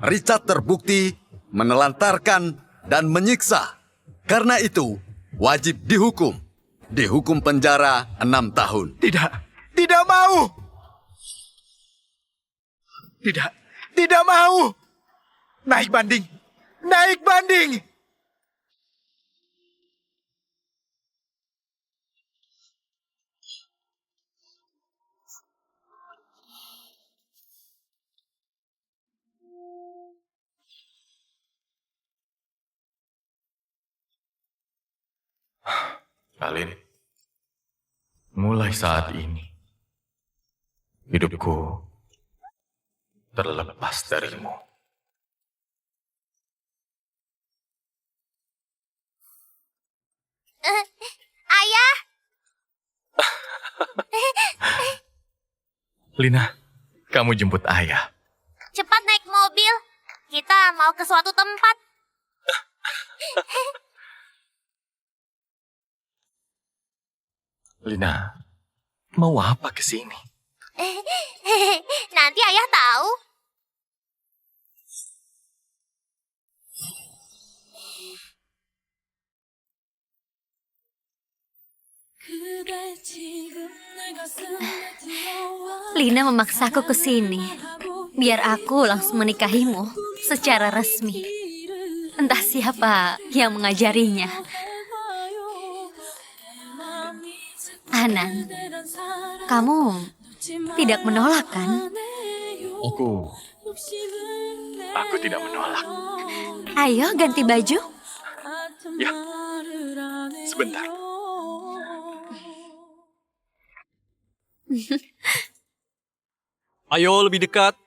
Richard terbukti menelantarkan dan menyiksa. Karena itu, wajib dihukum. Dihukum penjara 6 tahun. Tidak mau. Tidak mau. Naik banding. Naik banding. Ralin, mulai saat ini, hidupku terlepas darimu. Ayah! Lina, kamu jemput ayah. Cepat naik mobil. Kita mau ke suatu tempat. Lina, mau apa ke sini? Nanti ayah tahu. Lina memaksaku ke sini, biar aku langsung menikahimu secara resmi. Entah siapa yang mengajarinya. Anan, kamu tidak menolak kan? Aku tidak menolak. Ayo ganti baju. Ya, sebentar. Ayo lebih dekat.